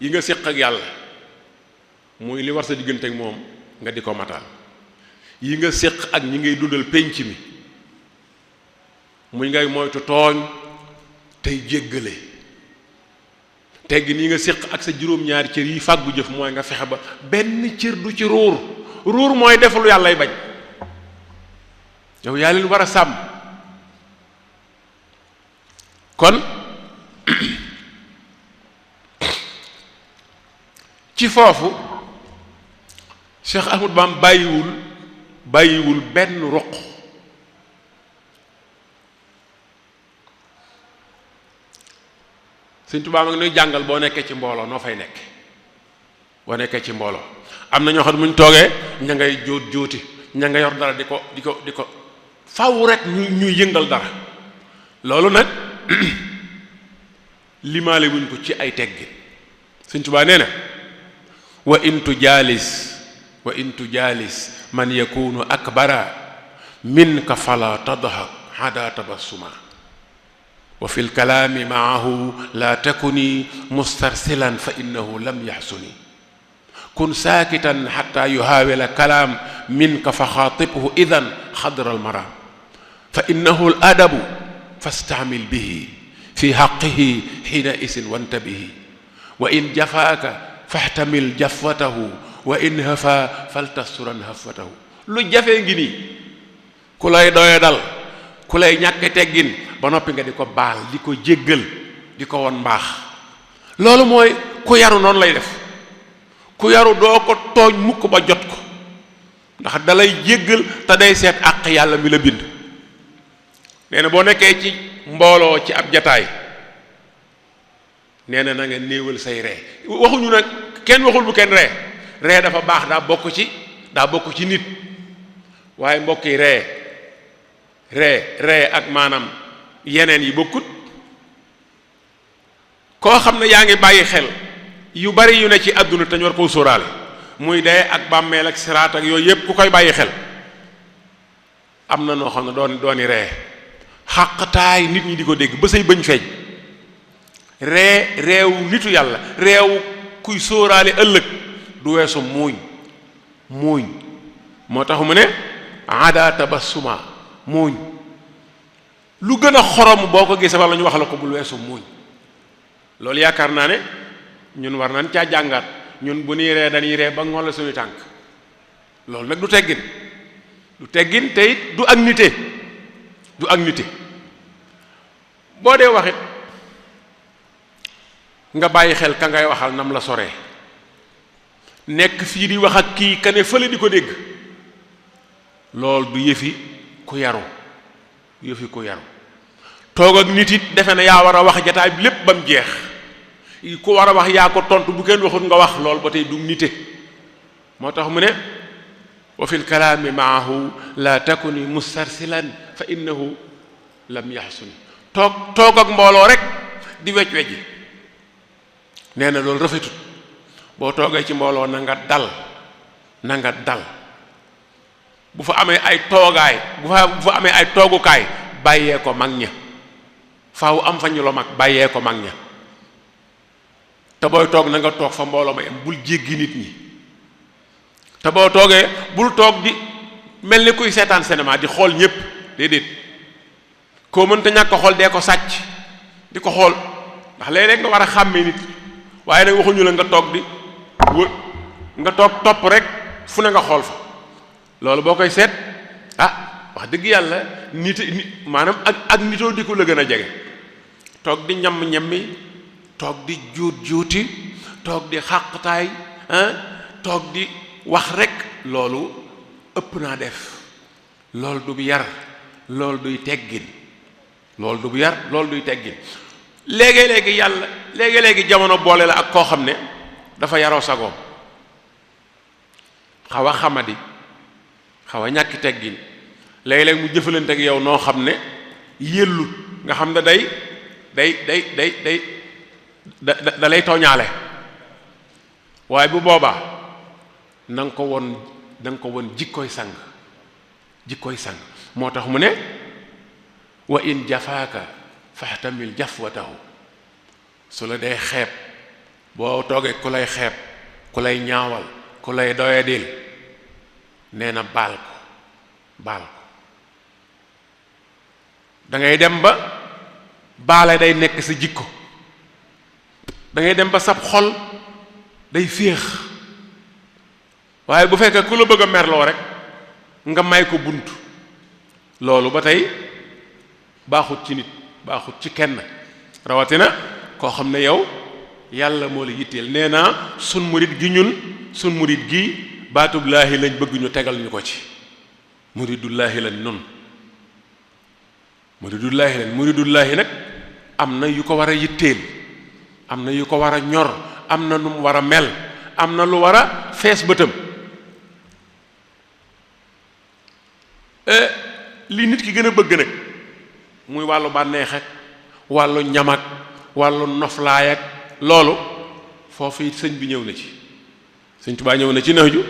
yi nga séq ak yàlla muy li war sa diggante ak moom nga di ko matal yi nga séq ak ñi ngay dundal pénc mi muy ngay moytu tooñ tey jéggale teggin yi nga séq ak sa juróom-ñaari cër yi fàggu jëf mooy nga fexe ba benn cër du ci ruur mooy def lu yàllay bañ yow yaa leen war a sàmm kon ci foofu Cheikh Ahmadou Bamba bàyyiwul benn ruq Sëñ Tuubaa ma ngi nuy jàngal boo nekkee ci mbooloo noo fay nekk boo nekkee ci mbooloo am na ñoo xam ne muñ toogee ña ngay jóoti ña nga yor dara di ko faw rek ñuy yëngal dara loolu nag limaale wuñ ko ci ay teggin Sëñ Tuubaa nee na wa in tujaalis man yakunu akbara minka fala tadhak hada tabassuma wa fi lkalaami maahu la takuni mustarsilan fa innahu lam yaxsuni kun saakitan xata yuhaawila kalaam minka fa xaatibhu idan xadra almaraam fa innahu aladabu fastaamil bihi fi xaqihi xiina isin wantabihi wa in jafaaka faxtamil jafwatahu wa in hafa faltasturan hafwatahu lu jafee ngi nii ku lay doye dal ku lay ñàkk teggin ba noppi nga di ko baal di ko jéggal di ko won mbaax loolu mooy ku yaru noonu lay def ku yaru doo ko tooñ mukk ba jot ko ndax dalay jéggal te day seet àq yàlla mi la bind nee na boo nekkee ci mbooloo ci ab jataay nee na nga néewal say ree waxuñu nag kenn waxul bu kenn ree dafa baax daa bokk ci nit waaye mbokk yi ree ak maanaam yeneen yi bokkut koo xam ne yaa ngi bàyyi xel yu bari yu ne ci àdduna te ñu war koo sóoraale muy dee ak bàmmeel ak siraat ak yooyu yépp ku koy bàyyi xel am na noo xam ne dooni ree xàqtaay nit ñi di ko dégg ba say bëñ feeñ reewu nitu yàlla reewu kuy sóoraale ëllëg du weesu muuñ moo tax mu ne ada tabassuma muuñ lu gën a xorom boo ko gisee walla ñu wax la ko bul weesu muuñ loolu yaakaar naa ne ñun war nañ caa jàngaat ñun bu ñuy ree dañuy ree ba ngoon suñu tànk loolu nag du teggin te it du ak nite boo dee waxit nga bàyyi xel ka ngay waxal nam la soree nekk fii di wax ak kii ka ne fële di ko dégg loolu du yëfi ku yaru toog ak nit it defe na yaa war a wax jataay bi lépp ba mu jeex ku war a wax yaa ko tontu bu kenn waxut nga wax lool ba tey du nite moo tax mu ne wa fi lkalaami maahu la takuni mustarsilan fa innahu lam yaxsuni toog ak mbooloo rek di wecc-wecci nee na loolu rafetut boo toogee ci mbooloo na nga dal bu fa amee ay toogaay bu fa amee ay toogukaay bàyyee ko mag ña faaw am fa ñu la mag bàyyee ko mag ña te booy toog na nga toog fa mbooloo ma am bul jéggi nit ñi te boo toogee bul toog di mel ni kuy seetaan cinéma di xool ñépp déedéet koo mënta ñàkk ko xool dee ko sàcc di ko xool ndax léeg-léeg nga war a xàmmee nit waaye nag waxuñu la nga toog di wër nga toog topp rek fu ne nga xool fa loolu boo koy seet wax dëgg yàlla maanaam ak nitoo di ko la gën a jege toog di ñammi toog di juuti toog di xàqtaay toog di wax rek loolu ëpp naa def loolu du yar loolu duy teggin léegi-léegi yàlla léegi-léegi jamono boole la ak koo xam ne dafa yaroo sagoom xaw a xamadi xaw a ñàkki teggin léegi-léegi mu jëfalante ak yow noo xam ne yëllut nga xam ne day da lay tooñaale waaye bu boobaa na nga ko won jikkooy sang moo tax mu ne wa in jafaaka fahtamil jafwatahu su la dee xeeb boo toogee ku lay xeeb ku lay ñaawal ku lay doyadil nee na baal ko da ngay dem ba baale day nekk sa jikko da ngay dem ba sab xol day féex waaye bu fekkee ku la bëgg a merloo rek nga may ko bunt loolu ba tey baaxut ci nit baaxut ci kenn rawatina koo xam ne yow yàlla moo la yitteel nee naa sun murit gi baatub laahi lañ bëgg ñu tegal ñu ko ci muridullaahi lañ nun muridullaahi nag am na yu ko war a yitteel am na yu ko war a ñor am na nu mu war a mel am na lu war a fees bëtam li nit ki gën a bëgg nag muy wàllu bànneex ak wàllu ñam ak wàllu noflaay ak loolu foofu it sëñ bi ñëw na ci sëñ Tuubaa ñëw na ci Nahju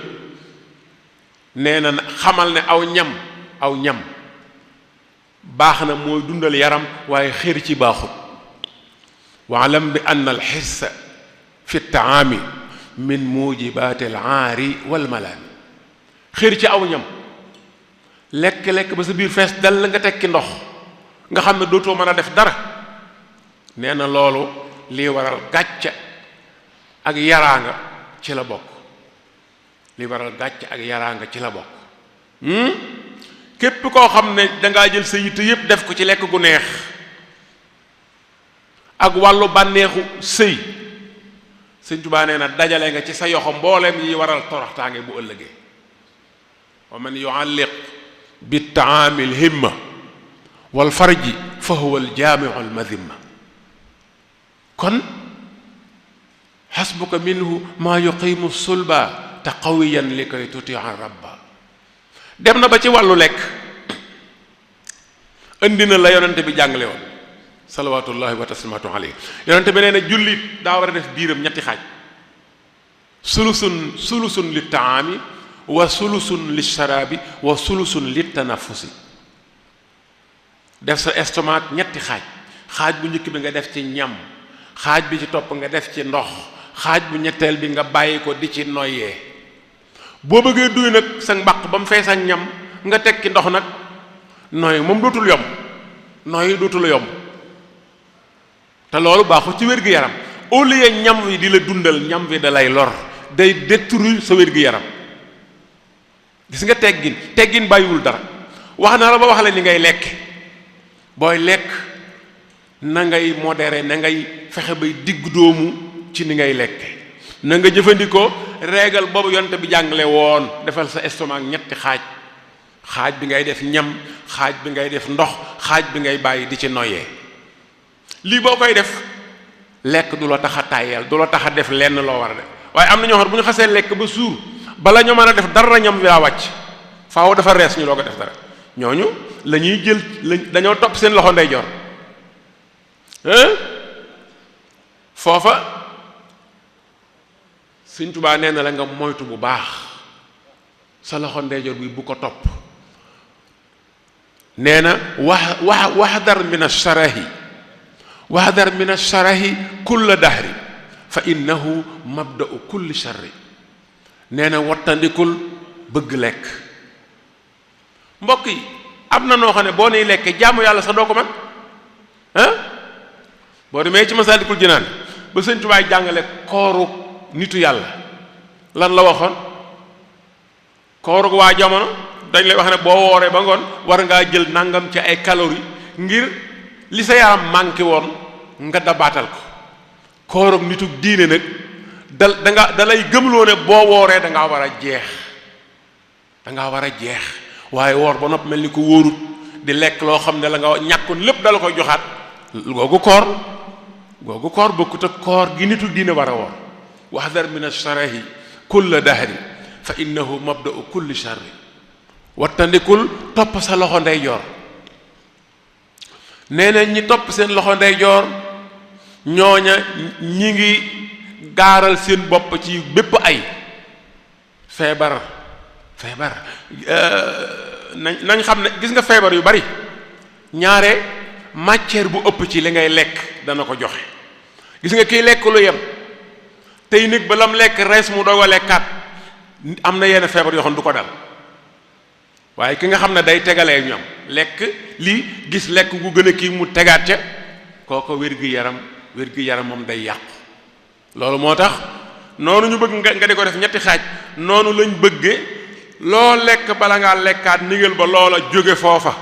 nee na xamal ne aw ñam baax na mooy dundal yaram waaye xër ci baaxut waalam bi ann al xissa fi taami min mujibaati al aari wal malaami xër ci aw ñam lekk ba sa biir fees dal nga tekki ndox nga xam ne dootoo mën a def dara nee na loolu lii waral gàcca ak yaraanga ci la bokk képp koo xam ne dangaa jël sa yitte yépp def ko ci lekk gu neex ak wàllu bànneexu sëy Sëñ Tuubaa nee na dajale nga ci sa yoxo mbooleem yi waral toroxtaange bu ëllëgee wa man yualliq bi taami l himma wal farji fa huwa al jaamiu al madimma kon xasbuka minhu maa yuqimu sulba te qawiyan li koy tutia rabba dem na ba ci wàllu lekk indi na la yonente bi jàngale woon salawatullahi wa taslimatu alayhi yonente bi nee na jullit daa war a def biiram ñetti xaaj sulusun li taami wa sulusun li sharabi wa sulusun li tanafusi def sa estomac ñetti xaaj bu njëkk bi nga def ci ñam xaaj bi ci topp nga def ci ndox xaaj bu ñetteel bi nga bàyyi ko di ci noyyee boo bëggee duy nag sa mbaq ba mu fees ak ñam nga teg ci ndox nag nooy moom dootul yomb te loolu baaxul ci wér-gu-yaram au lieu ñam wi di la dundal ñam wi da lay lor day détruire sa wér-gu-yaram gis nga teggin bàyyiwul dara wax na la ba wax la ni ngay lekk booy lekk na ngay modéré na ngay fexe bay digg doomu ci ni ngay lekk na nga jëfandikoo régal boobu yonte bi jàngale woon defal sa estomac ñetti xaaj bi ngay def ñam xaaj bi ngay def ndox xaaj bi ngay bàyyi di ci noyyee lii boo koy def lekk du la tax a tàyyeel du la tax a def lenn loo war a def waaye am na ñoo xam bu ñu xasee lekk ba suur bala ñu mën a def dara ñam wi daa wàcc faaw dafa rees ñu doo ko def dara ñooñu la ñuy jël dañoo topp seen loxo ndeyjoor foofa Sëñ Tuubaa nee na la nga moytu bu baax sa loxo ndeyjoor bi bu ko topp nee na wahdar min ash-sharahi wahdar min ash-sharahi kulla dahri fa innahu mabda'u kulli sharri nee na wattandikul bëgg lekk mbokk yi am na noo xam ne boo nuy lekkee jaamu yàlla sax doo ko man boo demee ci Masaalikul Jinaan ba Sëñ Tuubaa jàngale kooru nitu yàlla lan la waxoon kooru waa jamono dañ lay wax ne boo wooree ba ngoon war ngaa jël nangam ci ay calories ngir li sa yaram manqué woon nga dabaatal ko kooru nitu diine nag da lay gëmloo ne boo wooree da ngaa war a jeex waaye woor ba nopp mel ni ko wóorut di lekk loo xam ne la nga ñàkkoon lépp dala koy joxaat googu koor googu koor bokkut ak koor gi nitu diine war a woor wahdar min ash-sharahi kulla dahri fa innahu mabda'u kulli sharri wattandikul topp sa loxo ndeyjoor. nee na ñi topp seen loxo ndeyjoor ñooña ñi ngi gaaral seen bopp ci bépp ay feebar nañ xam ne gis nga feebar yu bari ñaare matière bu ëpp ci li ngay lekk dana ko joxe. gis nga kiy lekk lu yem tey nit ba lam lekk rees mu doog a lekkaat am na yenn feebar yoo xam du ko dal waaye ki nga xam ne day tegalee ñoom lekk lii gis lekk gu gën a kii mu tegaat ca kooko wér-gi-yaram moom day yàqu. loolu moo tax noonu ñu bëgg nga di ko def ñetti xaaj noonu lañ bëgge loo lekk bala ngaa lekkaat nigal ba loola jóge foofa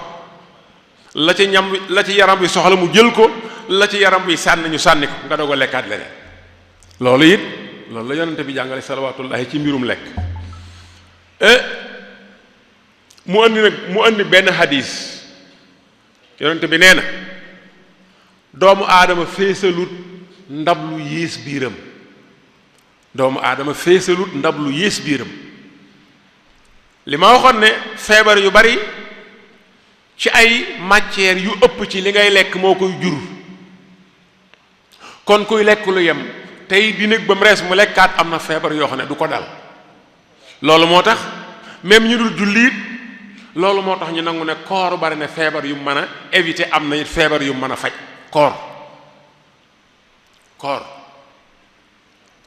la ci yaram bi soxla mu jël ko la ci yaram bi sànni ñu sànni ko nga doog a lekkaat leneen. loolu la yonente bi jàngale salawatullahi ci mbirum lekk. mu andi benn hadis yonente bi nee na doomu aadama feesalut ndab lu yées biiram li ma waxoon ne feebar yu bari ci ay matières yu ëpp ci li ngay lekk moo koy jur. kon kuy lekk lu yem tey di nekk ba mu rees mu lekkaat am na feebar yoo xam ne du ko dal. loolu moo tax même ñu dul jullit loolu moo tax ñu nangu ne koor bari na feebar yu mën a éviter am na feebar yu mën a faj koor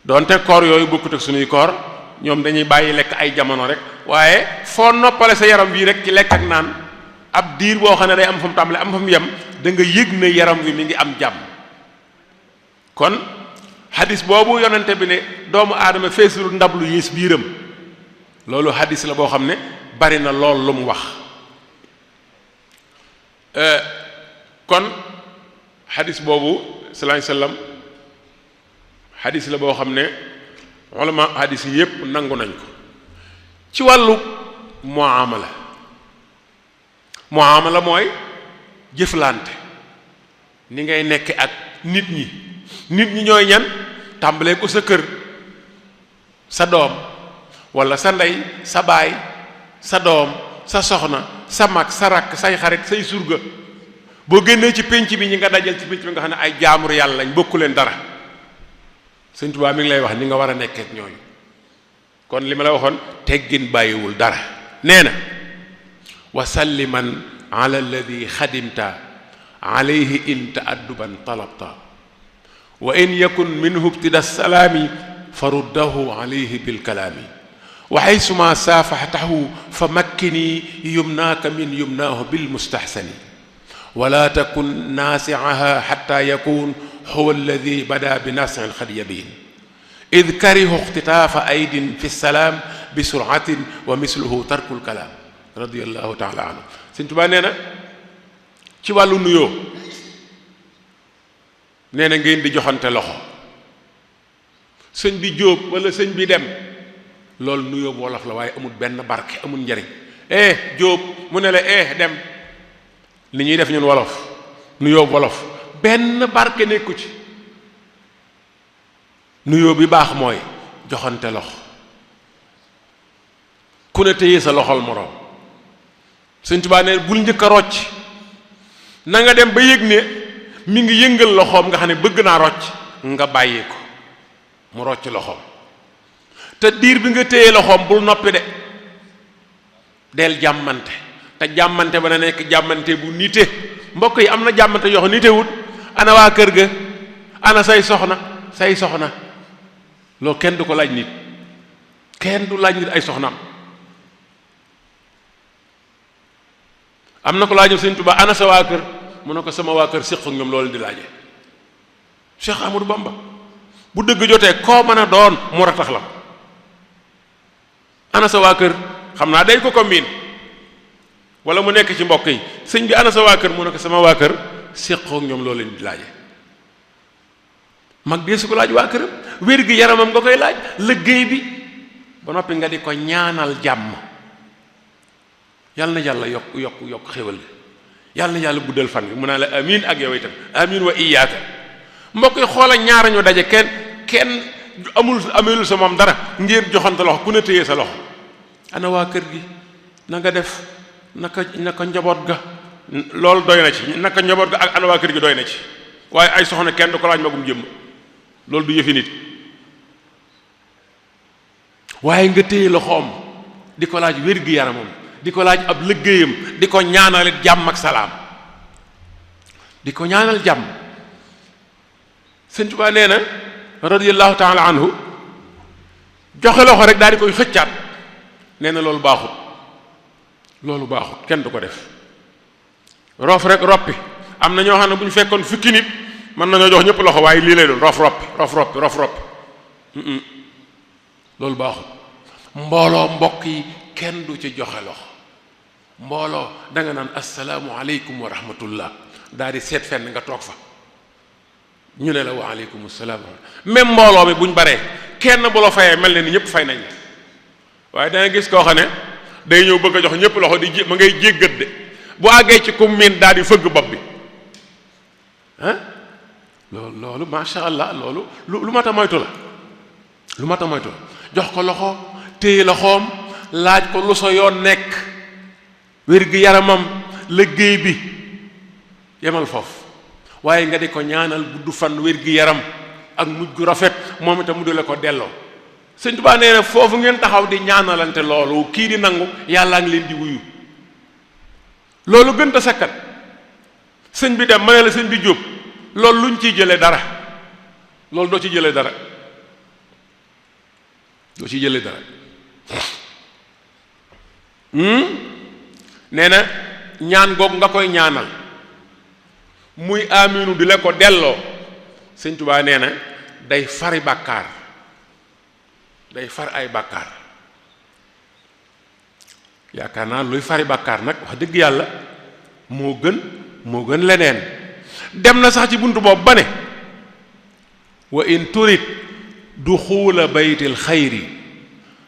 doonte koor yooyu bokkut ak suñuy koor ñoom dañuy bàyyi lekk ay jamono rek waaye foo noppale sa yaram bii rek ci lekk ak naan ab diir boo xam ne day am fa mu tàmbale am fa mu yem da nga yëg ne yaram wi mi ngi am jàmm. kon hadis boobu yonente bi ne doomu aadama feesul ndab lu yées biiram loolu hadis la boo xam ne bari na lool lu mu wax. kon hadis boobu sallallahu alayhi wasallam hadis la boo xam ne ulama hadis yi yépp nangu nañ ko. ci wàllu muamala mooy jëflante ni ngay nekk ak nit ñi ñooy ñan tàmbalee ko sa kër sa doom walla sa ndey sa baay sa doom sa soxna sa mag sa rakk say xarit say surga boo génnee ci pénc bi ñi nga dajal ci pénc bi nga xam ne ay jaamur yàlla lañ bokku leen dara. Sëñ Tuubaa mi ngi lay wax ni nga war a nekkee ak ñooñu kon li ma la waxoon teggin bàyyiwul dara. nee na wa salliman ala alladi xadimta alayhi in taadduban talabta wa in yakun minhu ibtida salaami faruddahu alayhi bilkalaami wa haysuma saafaxtahu fa makkini yumnaaka min yumnaahu bilmustahsani wala takun naasiaha xatta yakun huwa alladi bada bi naasi alxadyabin id karihu ixtitaafa aydin fi salaam bi suratin wa misluhu tarkul kalaam radiyallahu taala anhu. Sëñ Tuubaa nee na ci wàllu nuyoo nee na ngeen di joxante loxo sëñ bi jóob wala sëñ bi dem loolu nuyoo bu wolof la waaye amul benn barke amul njariñ. jóob mu ne la dem li ñuy def ñun wolof nuyoo wolof benn barke nekku ci. nuyoo bi baax mooy joxante loxo ku ne téye sa loxol moroom. Sëñ Tuubaa ne bul njëkk a rocc na nga dem ba yëg ne mi ngi yëngal loxoom nga xam ne bëgg naa rocc nga bàyyi ko mu rocc loxoom te diir bi nga téye loxoom bul noppi de del jàmmante te jàmmante ba na nekk jàmmante bu nite. mbokk yi am na jàmmante yoo xam nitewut ana waa kër ga ana say soxna loolu kenn du ko laaj nit kenn du laaj nit ay soxnaam. am na ko laajal Sëñ Tuubaa ana sa waa kër mu ne ko sama waa kër séq ak ñoom loolu di laaje Cheikh Amadou Bamba bu dëgg jotee koo mën a doon mu ratax la ana sa waa kër xam naa day ko miin wala mu nekk ci mbokk yi sëñ bi ana sa waa kër mu ne ko sama waa kër séq ak ñoom loolu di laaje. mag dee su ko laaj waa këram wér gi yaramam nga koy laaj liggéey bi ba noppi nga di ko ñaanal jàmm. yàlla na yàlla yokk xéwal gi yàlla na yàlla guddal fan bi mu naa la amin ak yow itam amin wa iyaaka mbokk yi xoola ñaar ñu daje kenn ameelu sa moom dara ngeen joxante loxo ku ne téye sa loxo ana waa kër gi na nga def naka njaboot ga loolu doy na ci naka njaboot ga ak ana waa kër gi doy na ci waaye ay soxna kenn du ko laaj magum jëmm loolu du yëfi nit waaye nga téye loxoom di ko laaj wér-gi-yaramam di ko laaj ab liggéeyam di ko ñaanal jàmm ak salaam di ko ñaanal jàmm. Sëñ Tuubaa nee na radiyallahu taala anhu joxe loxo rek daal di koy xëccaat nee na loolu baaxut kenn du ko def roof rek roppi am na ñoo xam ne bu ñu fekkoon fukki nit mën nañoo jox ñëpp loxo waaye lii lay doon roof roppi loolu baaxut. mbooloo mbokk yi kenn du ci joxe loxo mbooloo danga naan assalaamu aleykum wa rahmatullah daal di seet fenn nga toog fa ñu ne la wa aleykum salaam même mbooloo mi buñ baree kenn bu la fayee mel ne ni ñëpp fay nañ la waaye danga gis koo xam ne day ñëw bëgg a jox ñëpp loxo di ma ngay jéggat de bu àggee ci kum miin daal di fëgg bopp bi loolu masha Allah loolu lu mat a moytu la jox ko loxo téye loxoom laaj ko lu sa yoon nekk wér-gi-yaramam liggéey bi yemal foofu waaye nga di ko ñaanal gudd fan wér-gi-yaram ak mujj gu rafet moom itam mu di la ko delloo. Sëñ Tuubaa nee na foofu ngeen taxaw di ñaanalante loolu kii di nangu yàllaa ngi leen di wuyu loolu gën a sakkat sëñ bi dem ma ne la sëñ bi jóob loolu luñ ciy jëlee dara loolu doo ci jëlee dara nee na ñaan googu nga koy ñaanal muy aminu di la ko delloo Sëñ Tuubaa nee na day fari bàkkaar day far ay bàkkaar yaakaar naa luy fari bàkkaar nag wax dëgg yàlla moo gën leneen dem na sax ci buntu boobu ba ne wa in turid duxuula baytil xayri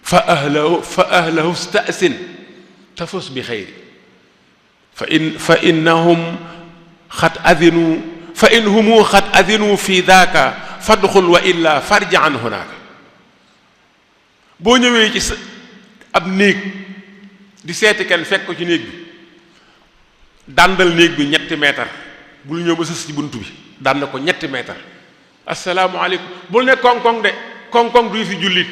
fa ahlahu sta'sin tafus bi xayri fa innahum xat adinu fa in humu xat adinu fi daaka fadxul wa illa farji an hunaaka boo ñëwee ci ab néeg di seeti kenn fekk ko ci néeg bi dàndal néeg bi 3 mètre bul ñëw ba sës ci bunt bi dànd ko 3 mètre asalaamaaleykum bul ne koŋ-koŋ de koŋ-koŋ du fi jullit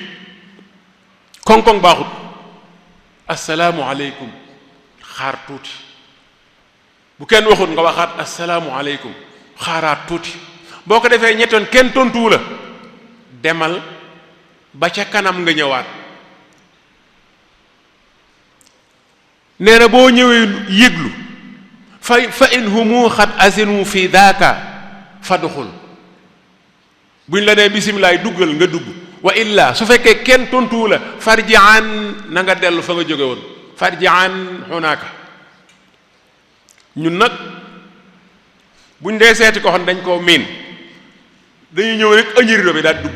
koŋ-koŋ baaxut asalaamualeykum xaar tuuti bu kenn waxut nga waxaat asalaamualeykum xaaraat tuuti boo ko defee ñettoon kenn tontuwu la demal ba ca kanam nga ñëwaat nee na boo ñëwee yëglu fa in humu xat asinu fi daaka fadxul buñ la nee bisimilaay duggal nga dugg wa illa su fekkee kenn tontuwu la farji an na nga dellu fa nga jóge woon farji an hunaaka ñun nag buñ dee seeti ko xam dañ koo miin dañuy ñëw rek ëñërido bi daal dugg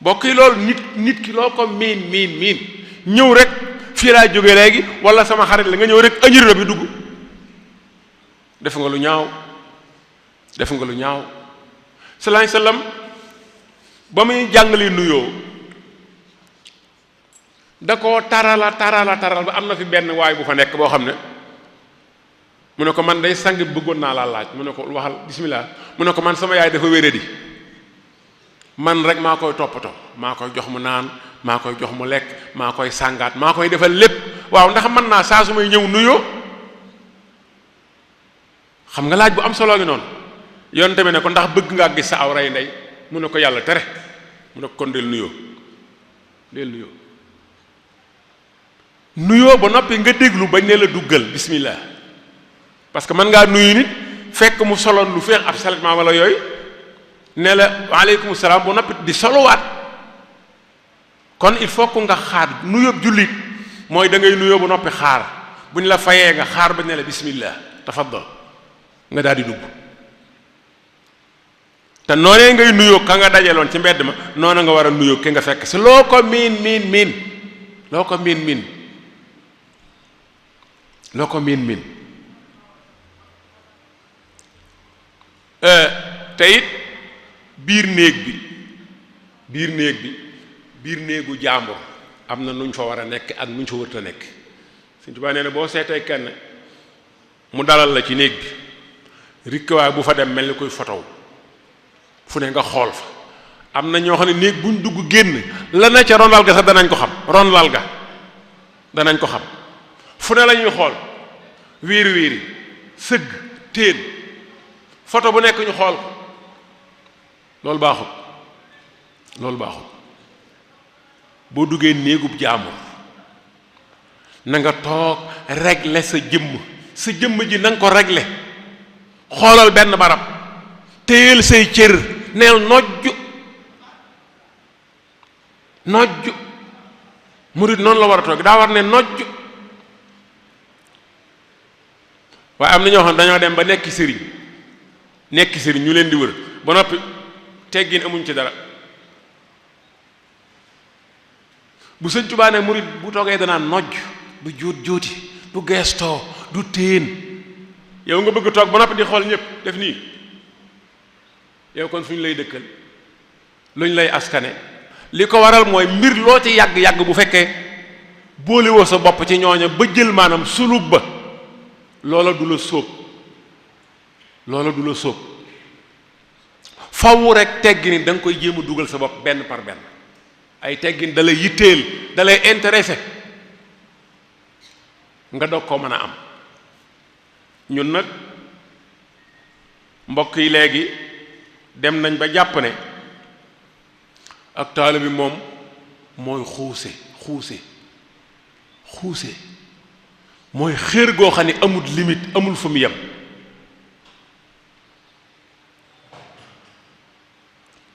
mbokk yi loolu nit ki loo ko miin ñëw rek fii laa jóge léegi wala sama xarit la nga ñëw rek ëñërido bi dugg def nga lu ñaaw salaay sallam ba muy jàngale nuyoo da koo taral ba am na fi benn waay bu fa nekk boo xam ne mu ne ko man day sang bëggoon naa laa laaj mu ne ko waxal bismillah mu ne ko man sama yaay dafa wéradi man rek maa koy toppatoo maa koy jox mu naan maa koy jox mu lekk maa koy sàngaat maa koy defal lépp waaw ndax mën naa saa su may ñëw nuyoo xam nga laaj bu am solo ngi noonu yoon tamit ne ko ndax bëgg ngaa gis sa aw rey ndey mu ne ko yàlla tere mu ne ko kon del nuyoo ba noppi nga déglu bañ ne la duggal bismillah parce que mën ngaa nuyu nit fekk mu soloon lu feex ab saletment wala yooyu ne la waaleykum salaam ba noppi di solowaat kon il faut que nga xaar nuyoo jullit mooy da ngay nuyoo ba noppi xaar bu ñu la fayee nga xaar bañ ne la bismillah tafaddal nga daal di dugg te noonee ngay nuyoo ka nga dajaloon ci mbedd ma noona nga war a nuyoo ki nga fekk si loo ko miin te it biir néeg bi biir néegu jàmbur am na nuñ fa war a nekk ak nuñ fa wërta nekk. Sëñ Tuubaa nee na boo seetee kenn mu dalal la ci néeg bi rikkawaay bu fa dem mel ni koy fotow fu ne nga xool fa. am na ñoo xam ne néeg buñ dugg génn la na ca ronlal ga sax danañ ko xam ronlal ga danañ ko xam fu ne la ñuy xool wiiri sëgg téen photo bu nekk ñu xool ko loolu baaxut boo duggee néegub jaamur na nga toog régler sa jëmm ji na nga ko régler xoolal benn barab téyel say cër neel nojj murid noonu la war a toog daa war ne nojj. waaye am na ñoo xam dañoo dem ba nekk sëriñ ñu leen di wër ba noppi teggin amuñ ci dara. bu Sëñ Tuubaa ne murid bu toogee danaa nojj du jóoti du geestoo du téen yow nga bëgg toog ba noppi di xool ñëpp def nii yow kon fu ñu lay dëkkal luñ lay askane li ko waral mooy mbir loo ci yàgg bu fekkee boolewoo sa bopp ci ñooña ba jël maanaam sulub ba loola du la sóob faw rek teggin da nga koy jéem a dugal sa bopp benn par benn ay teggin da lay yitteel da lay intéressé nga doog koo mën a am. ñun nag mbokk yi léegi dem nañ ba jàpp ne ak taalibe bi moom mooy xuuse mooy xéer goo xam ne amul limite amul fu mu yem.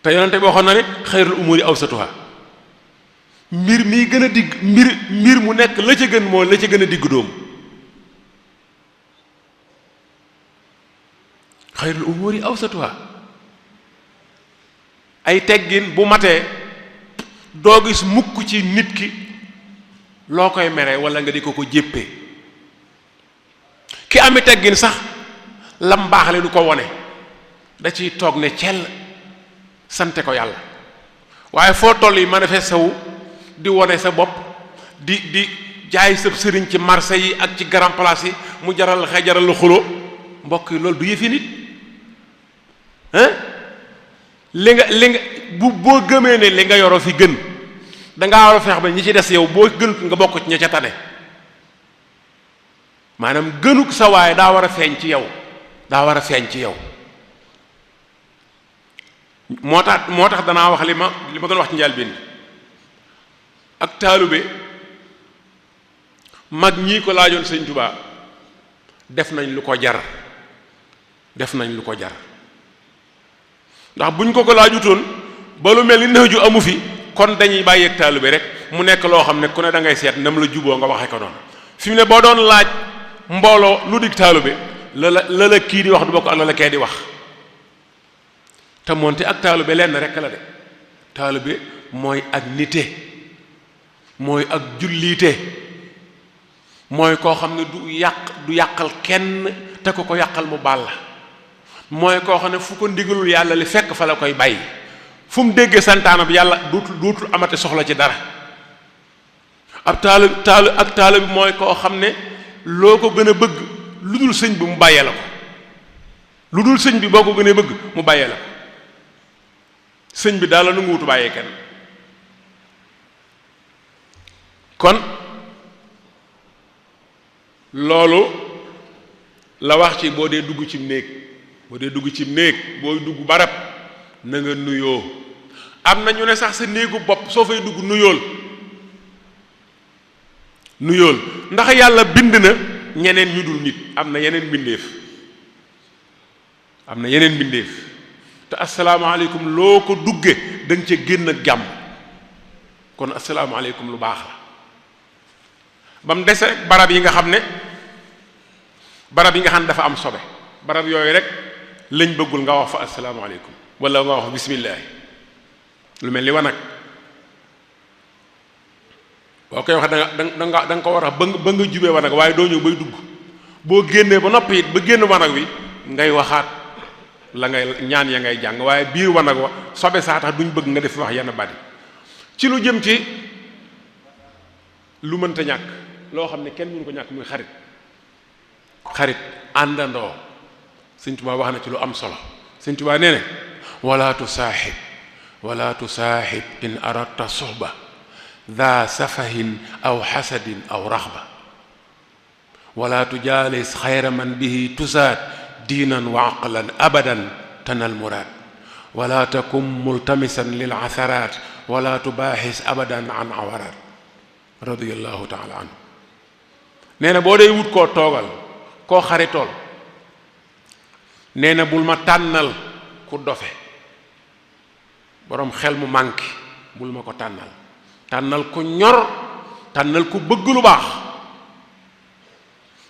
te yonente bi waxoon na ne xayrul umuri awsatuha mbir mii gën a digg mbir mu nekk la ca gën moo la ca gën a digg dóomu. xayrul umuri awsatuha ay teggin bu matee doo gis mukk ci nit ki loo koy mere wala nga di ko jéppee. ki ami teggin sax lam baaxle du ko wone da ciy toog ne cell sante ko yàlla waaye foo toll yi manifesté wu di wone sa bopp di jaay sab sëriñ ci marché yi ak ci grand place yi mu jaral xëy jaral la xuloo mbokk yi loolu du yëfi nit li nga boo gëmee ne li nga yoroo fi gën dangaa war a feex ba ñi ci des yow boo gënut nga bokk ci ña ca tane maanaam gënuk sa waaye daa war a feeñ ci yow moo tax danaa wax li ma doon wax ci njëlbéen ak taalube mag ñii ko laajoon Sëñ Tuubaa def nañ lu ko jar ndax buñ ko laajutoon ba lu mel ni Nahju amu fi kon dañuy bàyyeeg taalube rek mu nekk loo xam ne ku ne da ngay seet ndam la juboo nga waxee ko noonu fi mu ne boo doon laaj mbooloo lu dig taalube la kii di wax du bokk ak la kee di wax te moonte ak taalube lenn rek la de taalube mooy ak nite mooy ak julliite mooy koo xam ne du yàqal kenn te ko yàqal mu baal la mooy koo xam ne fu ko ndigalul yàlla li fekk fa la koy bàyyi fu mu déggee santaana bi yàlla dootul amate soxla ci dara ab taalib bi mooy koo xam ne loo ko gën a bëgg lu dul sëñ bi mu bàyyee la ko lu dul sëñ bi boo ko gënee bëgg mu bàyyee la ko sëñ bi daal la nu ngu wutu bàyyee kenn kon loolu la wax ci boo dee dugg ci néeg booy dugg barab na nga nuyoo am na ñu ne sax sa néegu bopp soo fay dugg nuyool ndax yàlla bind na ñeneen ñu dul nit am na yeneen mbindeef te asalaamaaleykum loo ko dugge da nga ca génn ak jàmm kon asalaamaaleykum lu baax la ba mu dese barab yi nga xam ne dafa am sobe barab yooyu rek lañ bëggul nga wax fa asalaamaaleykum wala nga wax bismillaahi lu mel ni wanag boo koy wax da nga ko war a ba nga jubee wanag waaye doo ñëw bay dugg boo génnee ba noppi it ba génn wanag wi ngay waxaat la ngay ñaan ya ngay jàng, waaye biir wanag wa sobe saa tax duñ bëgg nga def wax yenn bari ci lu jëm ci lu mënta ñàkk loo xam ne kenn mënu ko ñàkk muy xarit àndandoo. Sëñ Tuubaa wax na ci lu am solo. Sëñ Tuubaa nee ne wala tusaaxib in aradta suhba daa safahin aw xasadin aw raxba wala tujaalis xayra man bihi tusaad diinan wa aqlan abadan tanal muraad wala takum multamisan lil asaraat wala tubaaxis abadan an awaraat radiyallahu taala anhu. nee na boo dee wut koo toogal koo xaritool nee na bul ma tànnal ku dofe boroom xel mu manqué, bul ma ko tànnal ku ñor, tànnal ku bëgg lu baax.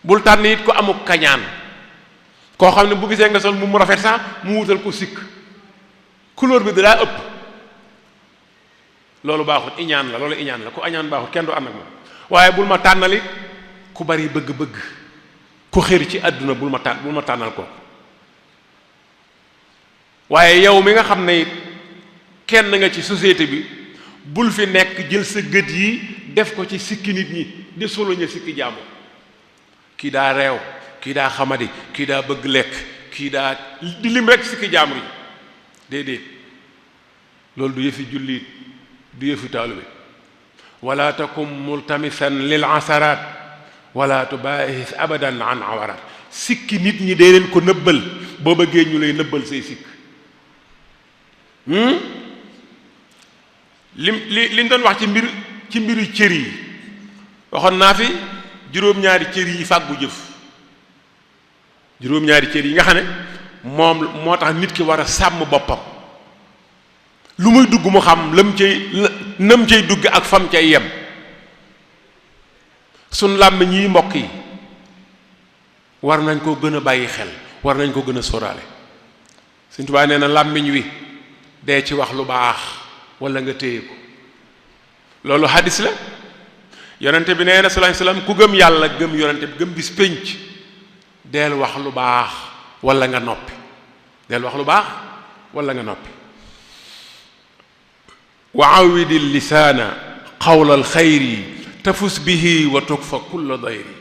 bul tànn it ko amuk kañaan, koo xam ne bu gisee nga sol mu rafet sax mu wutal ko sikk, couleur bi daa ëpp. loolu baaxut, iñaan la, loolu iñaan la. ku añaan baaxut, kenn du ànd ak moom. waaye bul ma tànnali ku bari bëgg-bëgg, ku xër ci àdduna, bul ma tànnal ko. waaye yow mi nga xam ne kenn nga ci société bi, bul fi nekk jël sa gët yi def ko ci sikki nit ñi di soloñe sikki jàmbur. kii daa reew, kii daa xamadi, kii daa bëgg lekk, kii daa di lim rek sikki jàmbur yi. déedéet, loolu du yëfi jullit, du yëfi taalibe. wala takum multamisan lil asaraat wala tubaahis abadan an awaraat. sikki nit ñi dee leen ko nëbbal boo bëggee ñu lay nëbbal say sikk. liñ doon wax ci mbiru cër yi waxoon naa fi juróom-ñaari cër yi fàggu jëf, juróom-ñaari cër yi nga xam ne moom moo tax nit ki war a sàmm boppam. lu muy dugg mu xam nam cay dugg ak fam cay yem. suñ làmmiñ yi mbokk yi war nañ koo gën a bàyyi xel, war nañ ko gën a sóoraale. Sëñ Tuubaa nee na làmmiñ wi dee ci wax lu baax wala nga téye ko. loolu hadis la. yonente bi nee na sallallahu alayhi wasallam ku gëm yàlla gëm yonente bi gëm bis pénc deel wax lu baax wala nga noppi, deel wax lu baax wala nga noppi. wa awidi lisaana qawla alxayri tafus bihi wa tukfa kulla dayri.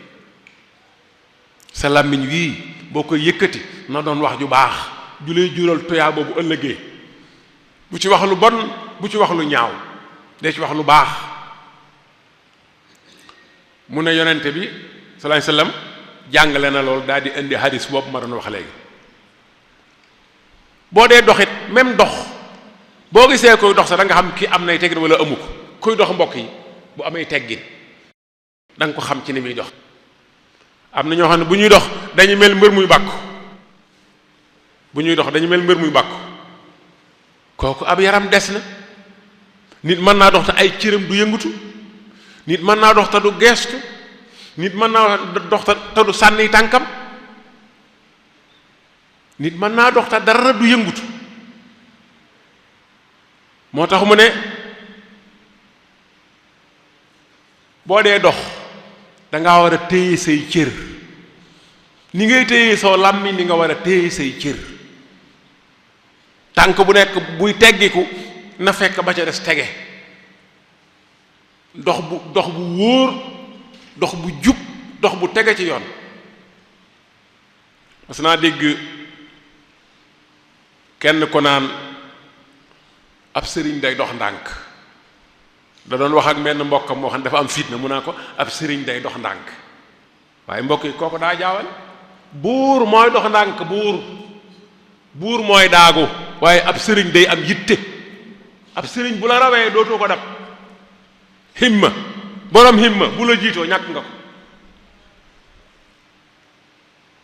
sa làmmiñ wii boo koy yëkkati na doon wax ju baax ju lay jural toyaa boobu ëllëgee. bu ci wax lu bon, bu ci wax lu ñaaw, dee ci wax lu baax. mu ne yonente bi sallallahu alayhi wasallam jàngale na loolu daal di indi hadis boobu ma doon wax léegi. boo dee doxit même dox boo gisee koy dox sax da nga xam ki am nay teggin wala amu ko. kuy dox mbokk yi bu amee teggin da nga ko xam ci ni muy dox. am na ñoo xam ne bu ñuy dox dañu mel mbër muy bàkku, bu ñuy dox dañu mel mbër muy bàkku. kooku ab yaram des na. nit mën naa dox te ay cëram du yëngutu, nit mën naa dox te du geestu, nit mën naa dox te du sànni tànkam, nit mën naa dox te dara du yëngutu. moo tax mu ne boo dee dox dangaa war a téye say cër ni ngay téye soo làmmiñ ni nga war a téye say cër. tànk bu nekk buy teggiku na fekk ba ca des tege. dox bu wóor, dox bu jub, dox bu tege ci yoon. parce que naa dégg kenn ko naan ab sëriñ day dox ndànk. da doon wax ak menn mbokkam moo xam ne dafa am fitna mu naa ko ab sëriñ day dox ndànk. waaye mbokk yi kooku daa jaawal. buur mooy dox ndànk, buur mooy daagu. waaye ab sëriñ day am yitte. ab sëriñ bu la rawee dootoo ko dab. himma, borom himma bu la jiitoo ñàkk nga ko.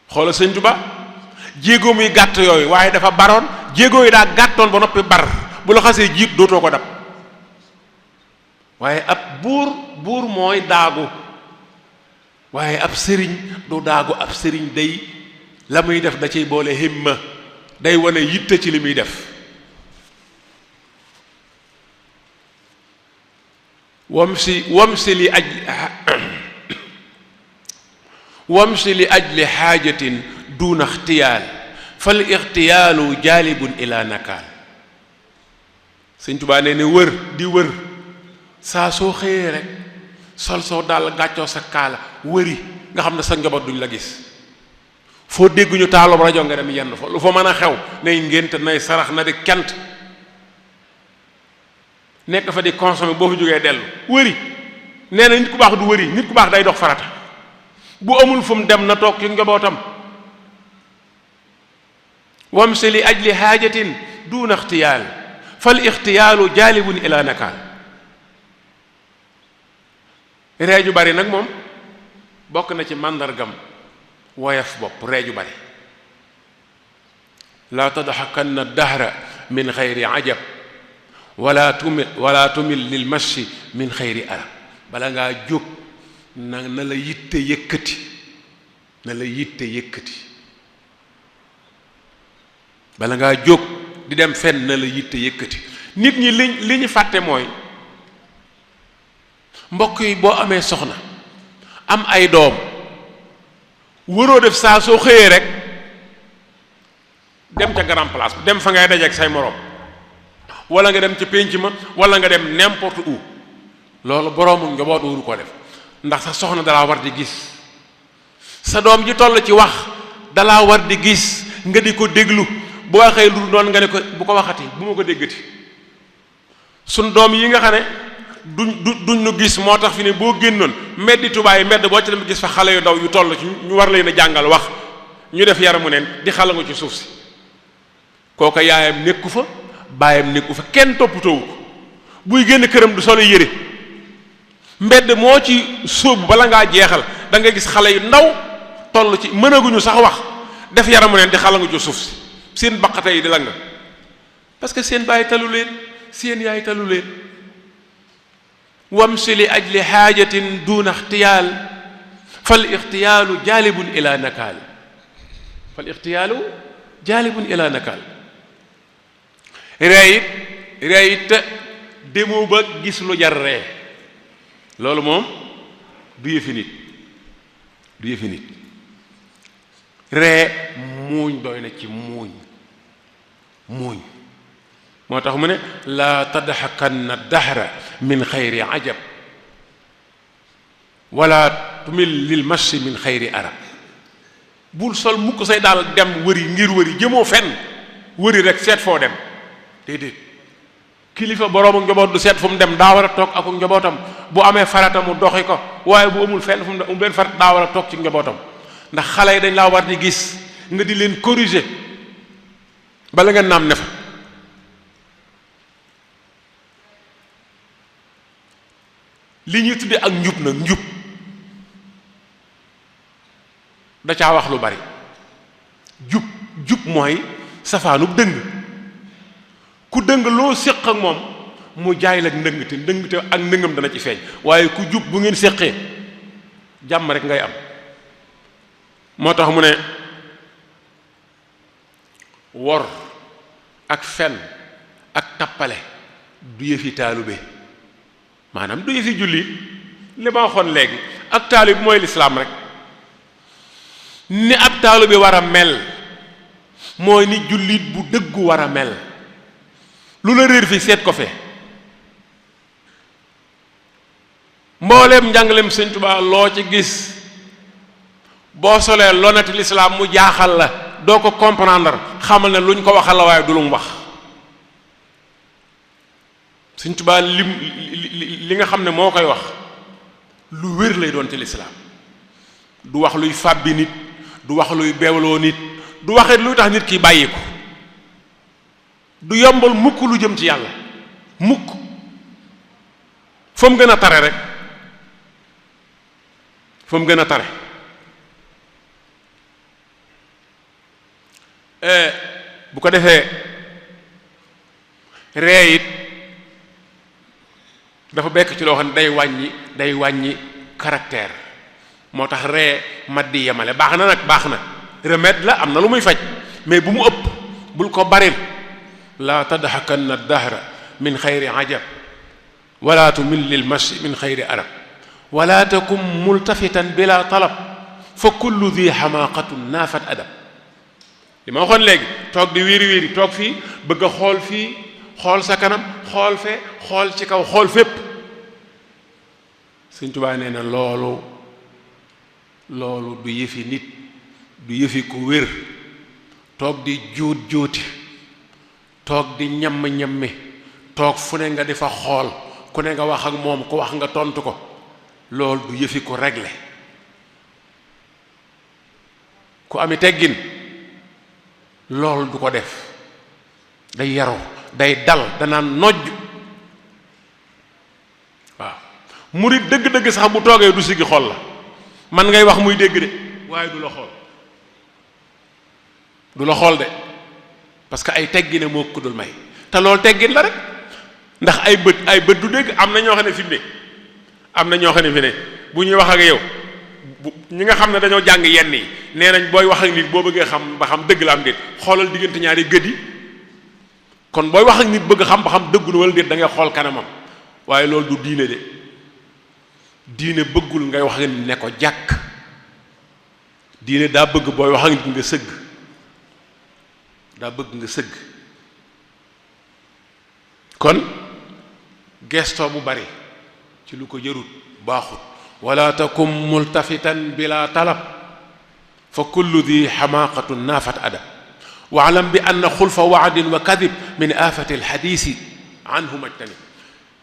xoola Sëñ Tuba jéego muy gàtt yooyu waaye dafa baroon, jéego yi daa gàttoon ba noppi bar. bu la xasee jiit dootoo ko dab. waaye ab buur mooy daagu. waaye ab sëriñ du daagu. ab sëriñ day la muy def da ciy boole himma, day wane yitte ci li muy def. wamsi li ajli xaajatin duuna ixtiyaal fal ixtiyaalu jaalibun ila nakaal. Sëñ Tuubaa nee ne wër di wër saa soo xëyee rek sol soo daal gàccoo sa kaala wëri nga xam ne sa njaboot duñ la gis. foo dégguñu taalum rajo nga dem yenn fa lu fa mën a xew nay ngénte nay sarax na di kent nekk fa di consommer boo fa jógee dellu wëri. nee na nit ku baax du wëri, nit ku baax day dox farata. bu amul fu mu dem na toog ci njabootam. wamsi li ajli haajatin duuna ixtiyaal fal ixtiyaalu jaalibun ila nakaal. ree ju bari nag moom bokk na ci màndargam woyof bopp. ree ju bari laa tadxakanna dahra min xayri ajab wala tumil lil mashi min xayri arab. bala ngaa jóg na la yitte yëkkati, na la yitte yëkkati. bala ngaa jóg di dem fenn na la yitte yëkkati. nit ñi li ñu fàtte mooy mbokk yi boo amee soxna am ay doom waroo def saa soo xëyee rek dem ca grand place dem fa ngay dajeek say moroom wala nga dem ca pénc ma wala nga dem n'importe où. loolu boroomu njaboot waru ko def ndax sa soxna dalaa war di gis, sa doom ji toll ci wax dalaa war di gis nga di ko déglu. bu waxee lu noonu nga ne ko bu ko waxati, bu ma ko déggati. suñ doom yi nga xam ne duñ nu gis moo tax fi ne boo génnoon mbeddi Tuubaa yi mbedd boo ci dem gis fa xale yu ndaw yu toll ci ñu war leen a jàngal wax ñu def yaramu neen di xala nga ci suuf si. kooka yaayam nekku fa, baayam nekku fa, kenn toppatoowu ko. buy génn këram du solo yére. mbedd moo ci sóobu bala ngaa jeexal da nga gis xale yu ndaw toll ci mënaguñu sax wax def yaramu neen di xala nga ci suuf si. seen baqate yi di la nga parce que seen baay talu leen, seen yaay talu leen. wamsi li ajli haajatin duuna ixtiyaal fal ixtiyaalu jaalibun ila nakaal. fal ixtiyaalu jaalibun ila nakaal. ree it demoo ba gis lu jar ree. loolu moom du yëfi nit, du yëfi nit. ree muuñ doy na ci muuñ. moo tax mu ne laa tadxakanna dahra min xayri ajab wala tumil lil mashi min xayri arab. bul sol mukk say daal dem wëri ngir wëri jëmoo fenn wëri rek seet foo dem déedéet. kilifa boroomu njaboot du seet fu mu dem daa war a toog ak njabootam. bu amee farata mu doxi ko waaye bu amul fenn fu mu dem benn farata daa war a toog ci njabootam. ndax xale yi dañ laa war di gis nga di leen corriger bala nga naam ne fa. li ñuy tuddee ak njub nag njub da caa wax lu bari. jub mooy safaanub dëng. ku dëng loo séq ak moom mu jaay la ndëngte ak ndëngam dana ci feeñ. waaye ku jub bu ngeen séqee jàmm rek ngay am. moo tax mu ne wor ak fen ak tappale du yëfi taalube, maanaam du yëfi jullit. li ma waxoon léegi ak taalib mooy lislaam rek. ni ab taalube war a mel mooy ni jullit bu dëggu war a mel. lu la réer fi seet ko fe. mbooleem njàngaleem Sëñ Tuubaa loo ci gis boo solee lonati lislaam mu jaaxal la doo ko comprendre xamal ne luñ ko waxal la waaye du lu mu wax. Sëñ Tuubaa li nga xam ne moo koy wax lu wér lay doon ci lislaam. du wax luy fàbbi nit, du wax luy beewloo nit, du waxit luy tax nit ki bàyyi ko. du yombal mukk lu jëm ci yàlla mukk. fa mu gën a tare rek, fa mu gën a tare. bu ko defee ree it dafa bekk ci loo xam ne day wàññi caractère. moo tax ree mat di yemale baax na nag, baax na remède la, am na lu muy faj, mais bu mu ëpp, bul ko baril. laa tadxakanna dahra min xayri ajab wala tumil lil mashi min xayri arab wala takum multafitan bila talab fa kullu di xamaaqatun naafat adab. li ma waxoon léegi toog di wiiri wiiri toog fii bëgg a xool fii xool sa kanam xool fee xool ci kaw xool fépp Sëñ Tuubaa nee na loolu du yëfi nit du yëfi ku wér toog di juuti toog di ñamm-ñammi toog fu ne nga di fa xool ku ne nga wax ak moom ku wax nga tontu ko loolu du yëfi ku réglé ku ami teggin loolu du ko def day yaru day dal danaan nojj waaw murit dëgg-dëgg sax bu toogee du siggi xool la man ngay wax muy dégg de waaye du la xool de parce que ay teggine moo ko dul may te loolu teggin la rek ndax ay bët du dégg am na ñoo xam ne fi mu ne am na ñoo xam ne fi ne bu ñuy wax ak yow ñi nga xam ne dañoo jàng yenn yi nee nañ booy wax ak nit boo bëggee xam ba xam dëgg la am déet xoolal diggante ñaari gët yi kon booy wax ak nit bëgg xam ba xam dëggu na wala déet da ngay xool kanamam waaye loolu du diine de diine bëggul ngay wax ak nit ne ko jàkk diine daa bëgg booy wax ak nit nga sëgg daa bëgg nga sëgg kon gestoo bu bari ci lu ko jërut baaxut wala takum multafitan bila talab fa kullu di xamaaqatun naafat adab waalam bi anna xulfa waadin wa kadib min aafati alxadiisi anhu majtanib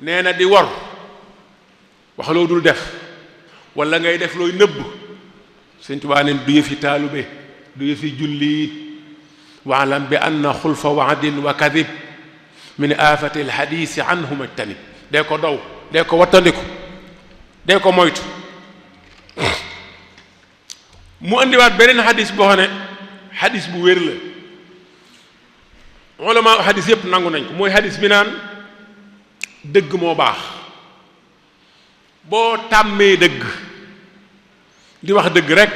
nee na di war wax loo dul def wala ngay def looy nëbb Sëñ Tuubaa neen du yëfi taalube du yëfi jullit waalam bi anna xulfa waadin wa kadib min aafati alxadiisi anhu majtanib dee ko daw dee ko wattandiku dee ko moytu mu indiwaat beneen xadis boo xam ne xadis bu wér la ulama xadis yépp nangu nañ ko mooy xadis bi naan dëgg moo baax boo tàmmee dëgg di wax dëgg rek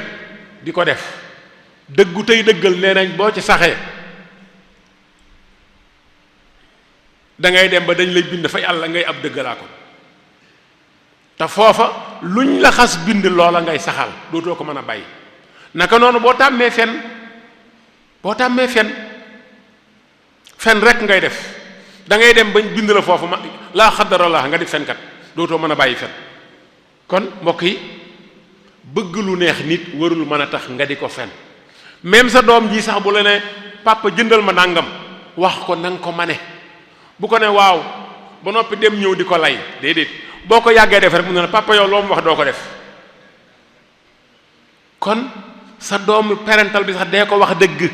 di ko def dëggu tey dëggal nee nañ boo ci saxee da ngay dem ba dañ lay bind fa yàlla ngay ab dëggalaa ko te foofa luñ la xas bind loola ngay saxal dootoo ko mën a bàyyi naka noonu boo tàmmee fen rek ngay def da ngay dem bañ bind la foofu ma laa xadarallah nga di fenkat dootoo mën a bàyyi fen kon mbokk yi bëgg lu neex nit warul mën a tax nga di ko fen même sa doom ji sax bu la ne papa jëndal ma nàngam wax ko na nga ko mane bu ko ne waaw ba noppi dem ñëw di ko lay déedéet boo ko yàggee def rek mu ne la papa yow loo mu wax doo ko def kon sa doomu parental bi sax dee ko wax dëgg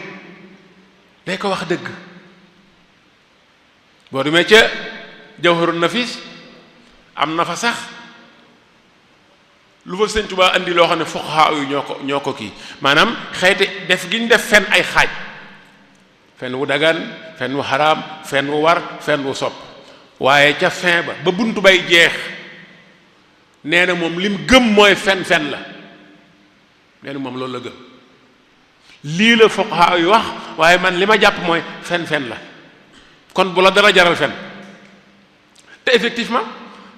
boo demee ca Jawharun Nafis am na fa sax lu fa Sëñ Tuubaa andi loo xam ne fuqahaa yu ñoo ko kii maanaam xeeti def gi ñu def fen ay xaaj fen wu dagan fen wu xaraam fen wu war fen wu sopp waaye ca fin ba buntu bay jeex nee na moom lim gëm mooy fen la nee na moom loolu la gëm lii la fuqahaa yu wax waaye man li ma jàpp mooy fen la kon bu la dara jaral fen te effectivement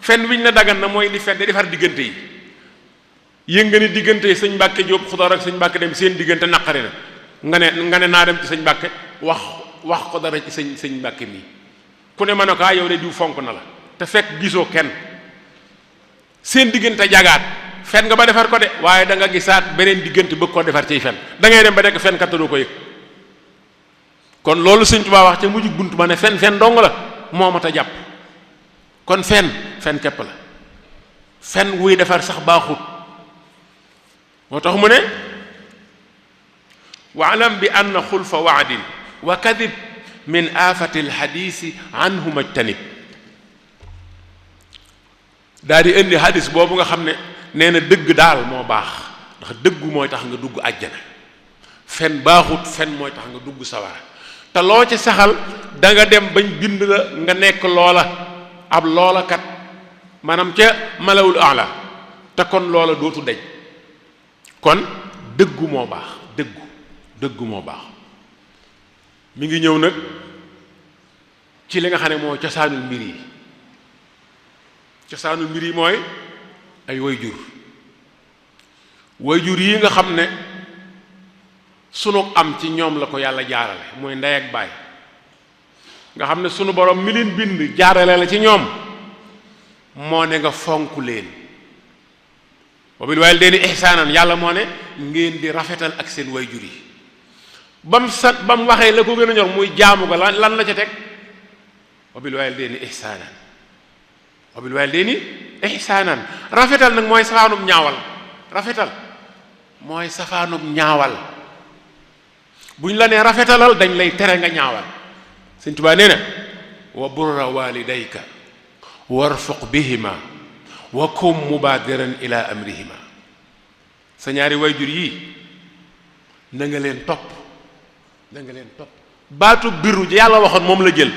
fen wiñ la dagan na mooy li fen di defar diggante yi yënga ni diggante yi sëñ Mbàkke Jóob Xudoor ak sëñ Mbàkke dem seen diggante naqari na nga ne naa dem ci sëñ Mbàkke wax ko dara ci sëñ Mbàkke mii ku ne ma ne ko yow de diw fonk na la te fekk gisoo kenn seen diggante jagaat fen nga ba defar ko de waaye da nga gisaat beneen diggante bëgg koo defar ciy fen da ngay dem ba nekk fen kat doo ko yëg kon loolu Sëñ Tuubaa wax ca mujj buntu ma ne fen dong la moo mat a jàpp kon fen képp la fen wuy defar sax baaxut moo tax mu ne waalam bi anna xulfa waadin wa kadib min aafati alxadiisi anhu majtanib daal di indi hadis boobu nga xam ne nee na dëgg daal moo baax ndax dëggu mooy tax nga dugg àjjana fen baaxut fen mooy tax nga dugg sawara te loo ci saxal da nga dem bañ bind la nga nekk loola ab loola kat maanaam ca malawul ala te kon loola dootu deñ kon dëggu moo baax dëggu moo baax mi ngi ñëw nag ci li nga xam ne moo cosaanul mbir yi mooy ay wayjur yi nga xam ne sunu am ci ñoom la ko yàlla jaarale mooy ndey ak baay nga xam ne sunu borom mi leen bind jaarale la ci ñoom moo ne nga fonk leen wa bil waalidayni ihsaanan yàlla moo ne ngeen di rafetal ak seen wayjur yi ba mu waxee la ko gën a ñor muy jaamu ga lan la ca teg wa bil waalidayni ihsaanan wa bil waalidayni ihsaanan rafetal nag mooy safaanum ñaawal rafetal mooy safaanum ñaawal buñ la nee rafetalal dañ lay tere nga ñaawal Sëñ Tuubaa nee na wa burra walidayka warfuq bihima wa kum mubadiran ila amrihima sa ñaari wayjur yi na nga leen topp baatu birru yàlla waxoon moom la jël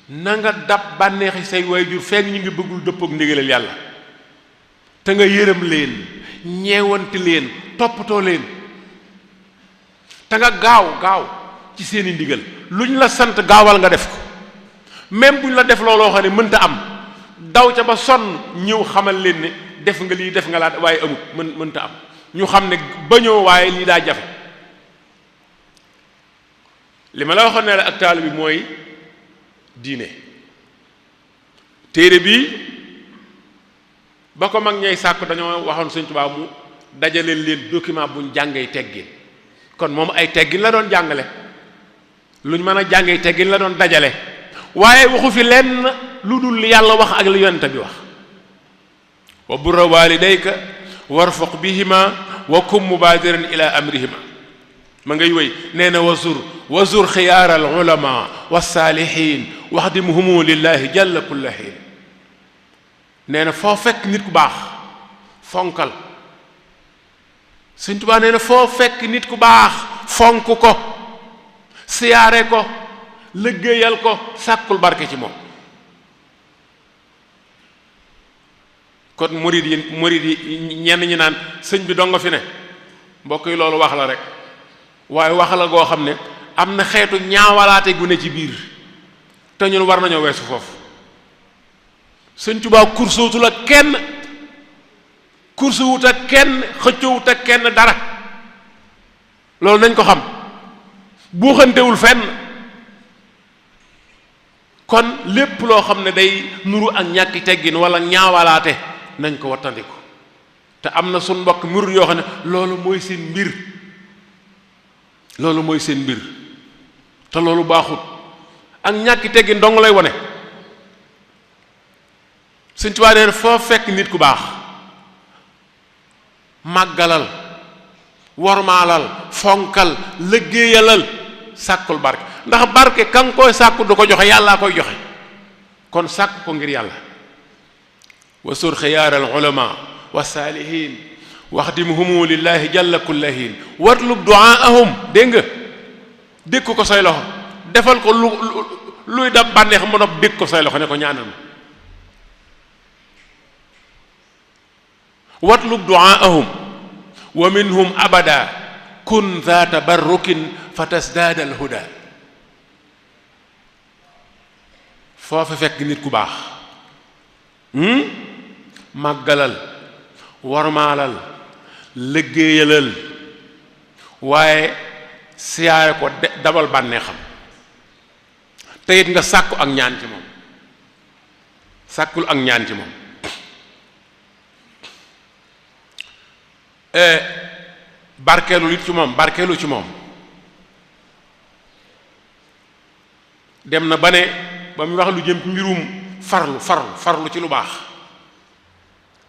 na nga dab bànneexi say wayjur fekk ñu ngi bëggul dëppook ndigalal yàlla te nga yërëm leen ñeewanti leen toppatoo leen te nga gaaw ci seeni ndigal luñ la sant gaawal nga def ko même buñ la def looloo xam ne mënta am daw ca ba sonn ñëw xamal leen ne def nga lii def nga laa waaye amut mënta am ñu xam ne bañoo waaye lii daa jafe li ma la waxoon ne la ak taalibe bi mooy diine téere bi ba ko mag ñay sàkk dañoo waxoon Sëñ Tuubaa mu dajale leen document buñ jàngee teggin kon moom ay teggin la doon jàngale luñ mën a jàngee teggin la doon dajale waaye waxu fi lenn lu dul li yàlla wax ak li yonent bi wax wa burra walidayka warfuq bihima wa kum mubadiran ila amrihima ma ngay wéy nee na wazur xiyaar al ulama wassaalihin waxdimhumu lillahi jalla kulla xiin nee na foo fekk nit ku baax fonkal Sëñ Tuubaa nee na foo fekk nit ku baax fonk ko siyaare ko liggéeyal ko sàkkul barke ci moom kon murid yi ñenn ñi naan sëñ bi dong nga fi ne mbokk yi loolu wax la rek waaye wax la goo xam ne am na xeetu ñaawalaate gu ne ci biir te ñun war nañoo weesu foofu Sëñ Tuubaa kursootul ak kenn kursuwut ak kenn xëccowut ak kenn dara loolu nañ ko xam buuxantewul fenn kon lépp loo xam ne day nuru ak ñàkki teggin wala ñaawalaate nañ ko wattandiku te am na suñ mbokk murid yoo xam ne loolu mooy seen mbir te loolu baaxut ak ñàkki teggin dong lay wone Sëñ Tuubaa nee na foo fekk nit ku baax màggalal wormaalal fonkal liggéeyalal sàkkul barke ndax barke ka nga koy sàkku du ko joxe yàllaa koy joxe kon sàkk ko ngir yàlla wasur xiyaar al ulama wa saalihin waxdimhumu lillahi jalla kulla hiin watlub duaahum dégg nga dékk ko say loxo defal ko luy dab bànneex mu nopp dékk ko say loxo ne ko ñaanal ma watlub duaahum wa minhum abada kun za tabarrukin fa tasdaada al huda foofa fekk nit ku baax màggalal warmaalal liggéeyalal waaye siyaare ko dabal bànneexam te it nga sàkku ak ñaan ci moom sàkkul ak ñaan ci moom barkeelu it ci moom barkeelu ci moom dem na ba ne ba mu wax lu jëm mbirum farlu ci lu baax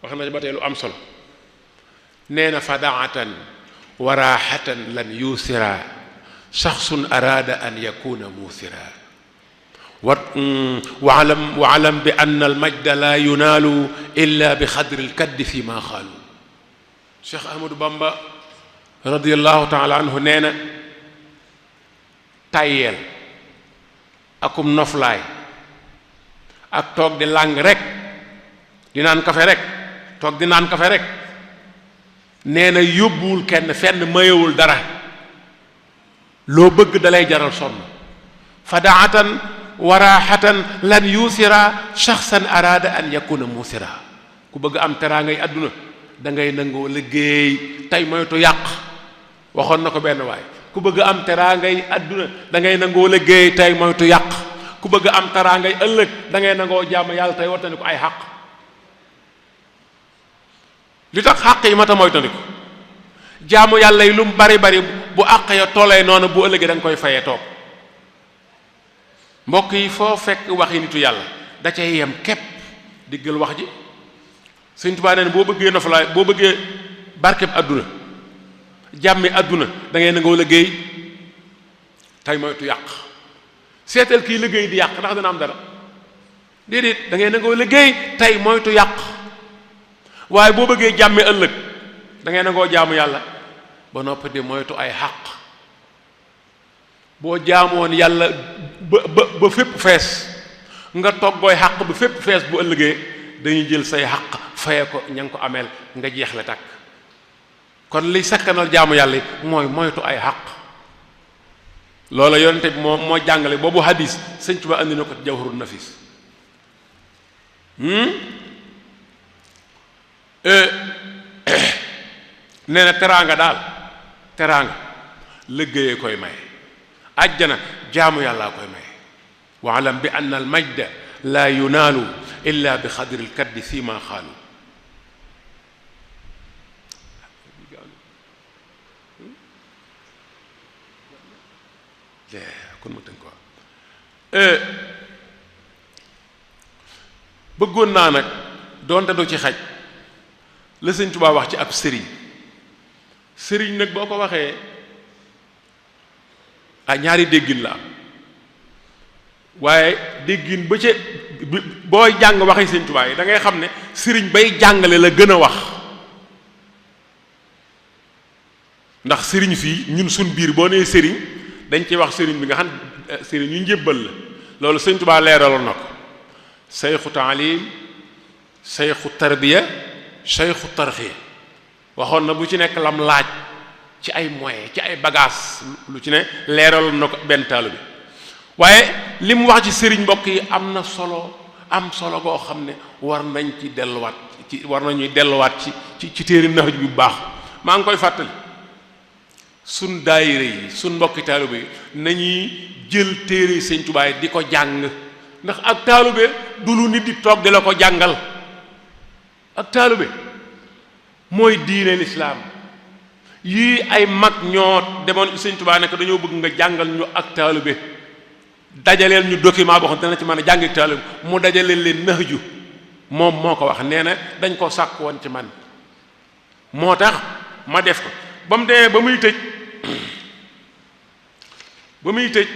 wax na ba tey lu am solo nee na fadaatan wa raaxatan lan yusira shaxsun araada an yakuna muusira waalam bi ann almajda la yunaalu illa bi xadri alkaddi fi ma xaalu Cheikh Ahmadou Bamba radiallahu taala anhu nee na tayyeel akum noflaay ak toog di làng rek di naan kafe rek toog di naan kafe rek nee na yóbbuwul kenn fenn mayewul dara loo bëgg dalay jaral sonn fadaatan waraaxatan lan yuusira shaxsan araada an yakuna muusira ku bëgg am teraangay àdduna da ngay nangoo liggéey tey moytu yàq waxoon na ko benn waay ku bëgg am teraangay àdduna da ngay nangoo liggéey tey moytu yàq ku bëgg am teraangay ëllëg da ngay nangoo jaamu yàlla tey wartandi ko ay xaq li tax xaq yi mata moytandi ko jaamu yàlla yi lu mu bari bari bu àq ya tollee noonu bu ëllëgee da nga koy fayee toog mbokk yi foo fekk waxi nitu yàlla da cay yem képp diggal wax ji Sëñ Tuubaa nee na boo bëggee noflaay boo bëggee barkeb àdduna jàmmi àdduna da ngay nangoo liggéey tey moytu yàq seetal kii liggéey di yàq ndax dana am dara déedéet da ngay nangoo liggéey tey moytu yàq waaye boo bëggee jàmmi ëllëg da ngay nangoo jaamu yàlla ba noppi di moytu ay xaq boo jaamoon yàlla ba fépp fees nga toggooy xaq ba fépp fees bu ëllëgee dañuy jël say xaq faye ko ña ngi ko ameel nga jeexle takk kon liy sakkanal jaamu yàlla mooy moytu ay xaq loola yonente bi moo jàngale boobu hadis Sëñ Tuubaa andi na ko Jawharun Nafis nee na teraanga daal teraanga liggéeyee koy maye ajjana jaamu yàllaa koy maye waalam bi anna al majda laa yunaalu illa bi xadri l kaddi fi ma xaalu kon ma tënk ko bëggoon naa nag doonte du ci xaj la Sëñ Tuubaa wax ci ab sëriñ nag boo ko waxee ñaari déggin la am waaye déggin ba ca booy jàng waxi Sëñ Tuubaa yi da ngay xam ne sëriñ bay jàngale la gën a wax ndax sëriñ fii ñun suñ biir boo nee sëriñ dañ ciy wax sëriñ bi nga xam sëriñ ñu njébbal la loolu Sëñ Tuubaa leeraloon na ko sayxu taalim sayxu tarbiya sayxu tarxiya waxoon na bu ci nekk lam laaj ci ay moyens ci ay bagages lu ci ne leeraloon na ko benn taalu bi waaye li mu wax ci sëriñ mbokk yi am na solo am solo goo xam ne war nañ ci delluwaat war nañuy delluwaat ci téeri nax bi bu baax maa ngi koy fàttali sun daayira yi sun mbokki taalube yi nañuy jël téere Sëñ Tuubaa di ko jàng ndax ak taalube du lu nit di toog di la ko jàngal ak taalube mooy diine lislaam yii ay mag ñoo demoon Sëñ Tuubaa nekk dañoo bëgg nga jàngal ñu ak taalube dajaleel ñu document boo xam dana ci mën a jàng ak taalube mu dajaleel leen Nahju moom moo ko wax nee na dañ ko sàkk woon ci man moo tax ma def ko ba mu demee ba muy tëj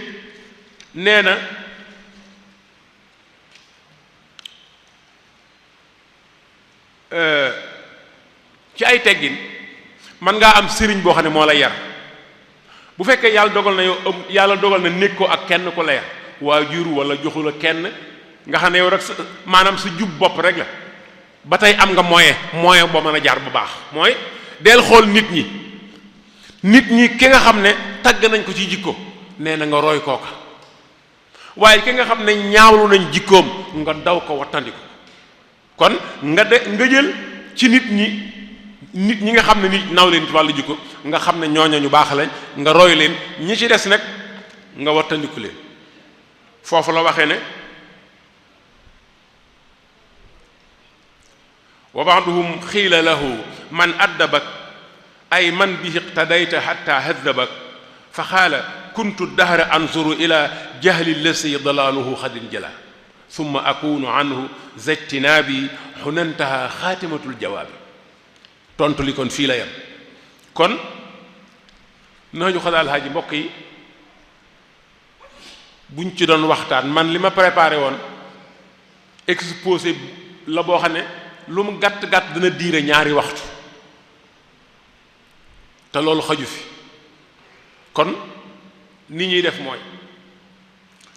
nee na ci ay teggin man ngaa am sëriñ boo xam ne moo la yar bu fekkee yàlla dogal na yow yàlla dogal na nekk ko ak kenn ku la yar waajur wala joxu la kenn nga xam ne yow rek maanaam sa jub bopp rek la ba tey am nga moyen boo mën a jaar bu baax mooy del xool nit ñi ki nga xam ne tagg nañ ko ci jikko nee na nga roy kooka waaye ki nga xam ne ñaawlu nañ jikkoom nga daw ko wattandiku kon nga jël ci nit ñi nga xam ne nit naw leen ci wàllu jikko nga xam ne ñooña ñu baax lañ nga roy leen ñi ci des nag nga wattandiku leen foofu la waxee ne wa ba'duhum xiila lahu man addabak ay man bihi iqtadayta hatta haddabak fa xaala kuntu dahra anzuru ila jahli lasi dalaaluhu xadin jala summa akunu anhu zajtinaabi xunantaha xaatimatul jawaabi tontu li kon fii la yam kon Nahju Qadaa'il Haaji mbokk yi buñ ci doon waxtaan man li ma préparé woon exposé la boo xam ne lu mu gàtt-gàtt dana diire ñaari waxtu te loolu xaju fi kon ni ñuy def mooy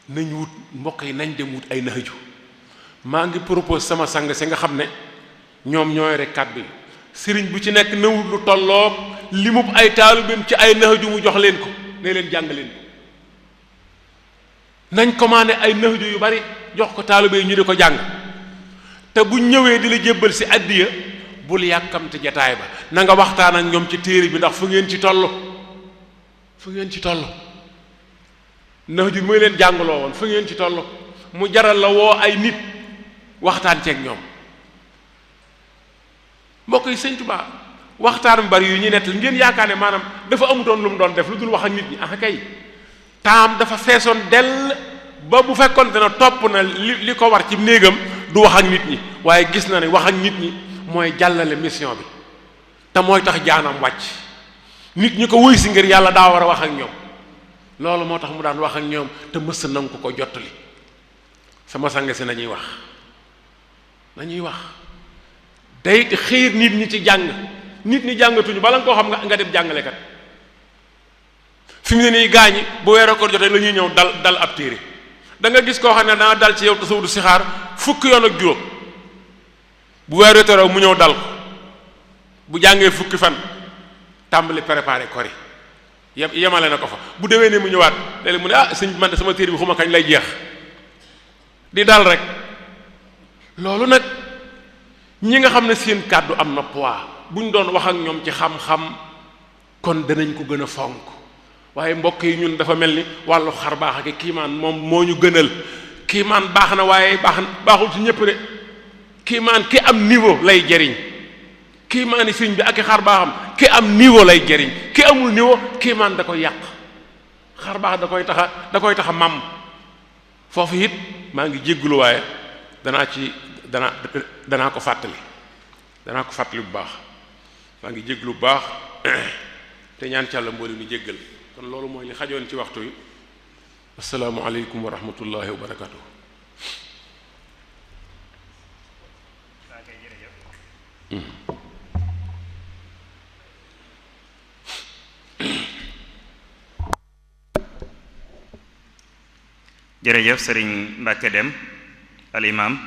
nañ wut mbokk yi nañ dem wut ay Nahju maa ngi propose sama sang si nga xam ne ñoom ñooy rek kàddu yi sëriñ bu ci nekk na wut lu tolloog li mu ay taalibeem ci ay Nahju mu jox leen ko ne leen jàng leen ko nañ commandé ay Nahju yu bari jox ko taalibe yi ñu di ko jàng te bu ñëwee di la jébbal si addiya bul yàkkamte jataay ba na nga waxtaan ak ñoom ci téere bi ndax fu ngeen ci toll fu ngeen ci toll nax ju mooy leen jàngaloo woon fu ngeen ci toll mu jaral la woo ay nit waxtaan ceeg ñoom mbokk yi sëñ Tuubaa waxtaan bu bari yu ñuy nettal ngeen yaakaar ne maanaam dafa amutoon lu mu doon def lu dul wax ak nit ñi ah kay taam dafa feesoon dell ba bu fekkoon dana topp na li ko war ci néegam du wax ak nit ñi waaye gis na ne wax ak nit ñi mooy jàllale mission bi te mooy tax jaanam wàcc nit ñi ko wuy si ngir yàlla daa war a wax ak ñoom loolu moo tax mu daan wax ak ñoom te mës nangu ko jottali sama sang si nañuy wax day xiir nit ñi ci jàng nit ñi jàngatuñu bala nga koo xam nga dem jàngalekat fi mu ne nii gaañi bu weeroo ko jotee la ñuy ñëw dal ab téere da nga gis koo xam ne dana dal ci yow tasawudu sixaar fukki yoon ak juróom bu weeroo teroo mu ñëw dal ko bu jàngee fukki fan tàmbali préparé kori yemale na ko fa bu déwee ne mu ñëwaat léeg-léeg mu ne ah sëñ man de sama téere bi xuma kañ lay jeex di dal rek loolu nag ñi nga xam ne seen kàddu am na poids buñ doon wax ak ñoom ci xam-xam kon danañ ko gën a fonk waaye mbokk yi ñun dafa mel ni wàllu xar baax ak kiimaan moom moo ñu gënal kiimaan baax na waaye baaxul ci ñëpp de kiimaan ki am niveau lay jariñ kiimaani sëñ bi ak i xar baaxam ki am niveau lay jariñ ki amul niveau kiimaan da koy yàq xar baax da koy taxa mam foofu it maa ngi jéggulu waaye danaa ko fàttali bu baax maa ngi jégglu bu baax te ñaan ci Yàlla mboolem ni jéggal kon loolu mooy li xajoon ci waxtu yi assalaamu aleykum wa rahmatullahi wa barakatuh jërëjëf sëriñ Mbàkke Dem al imam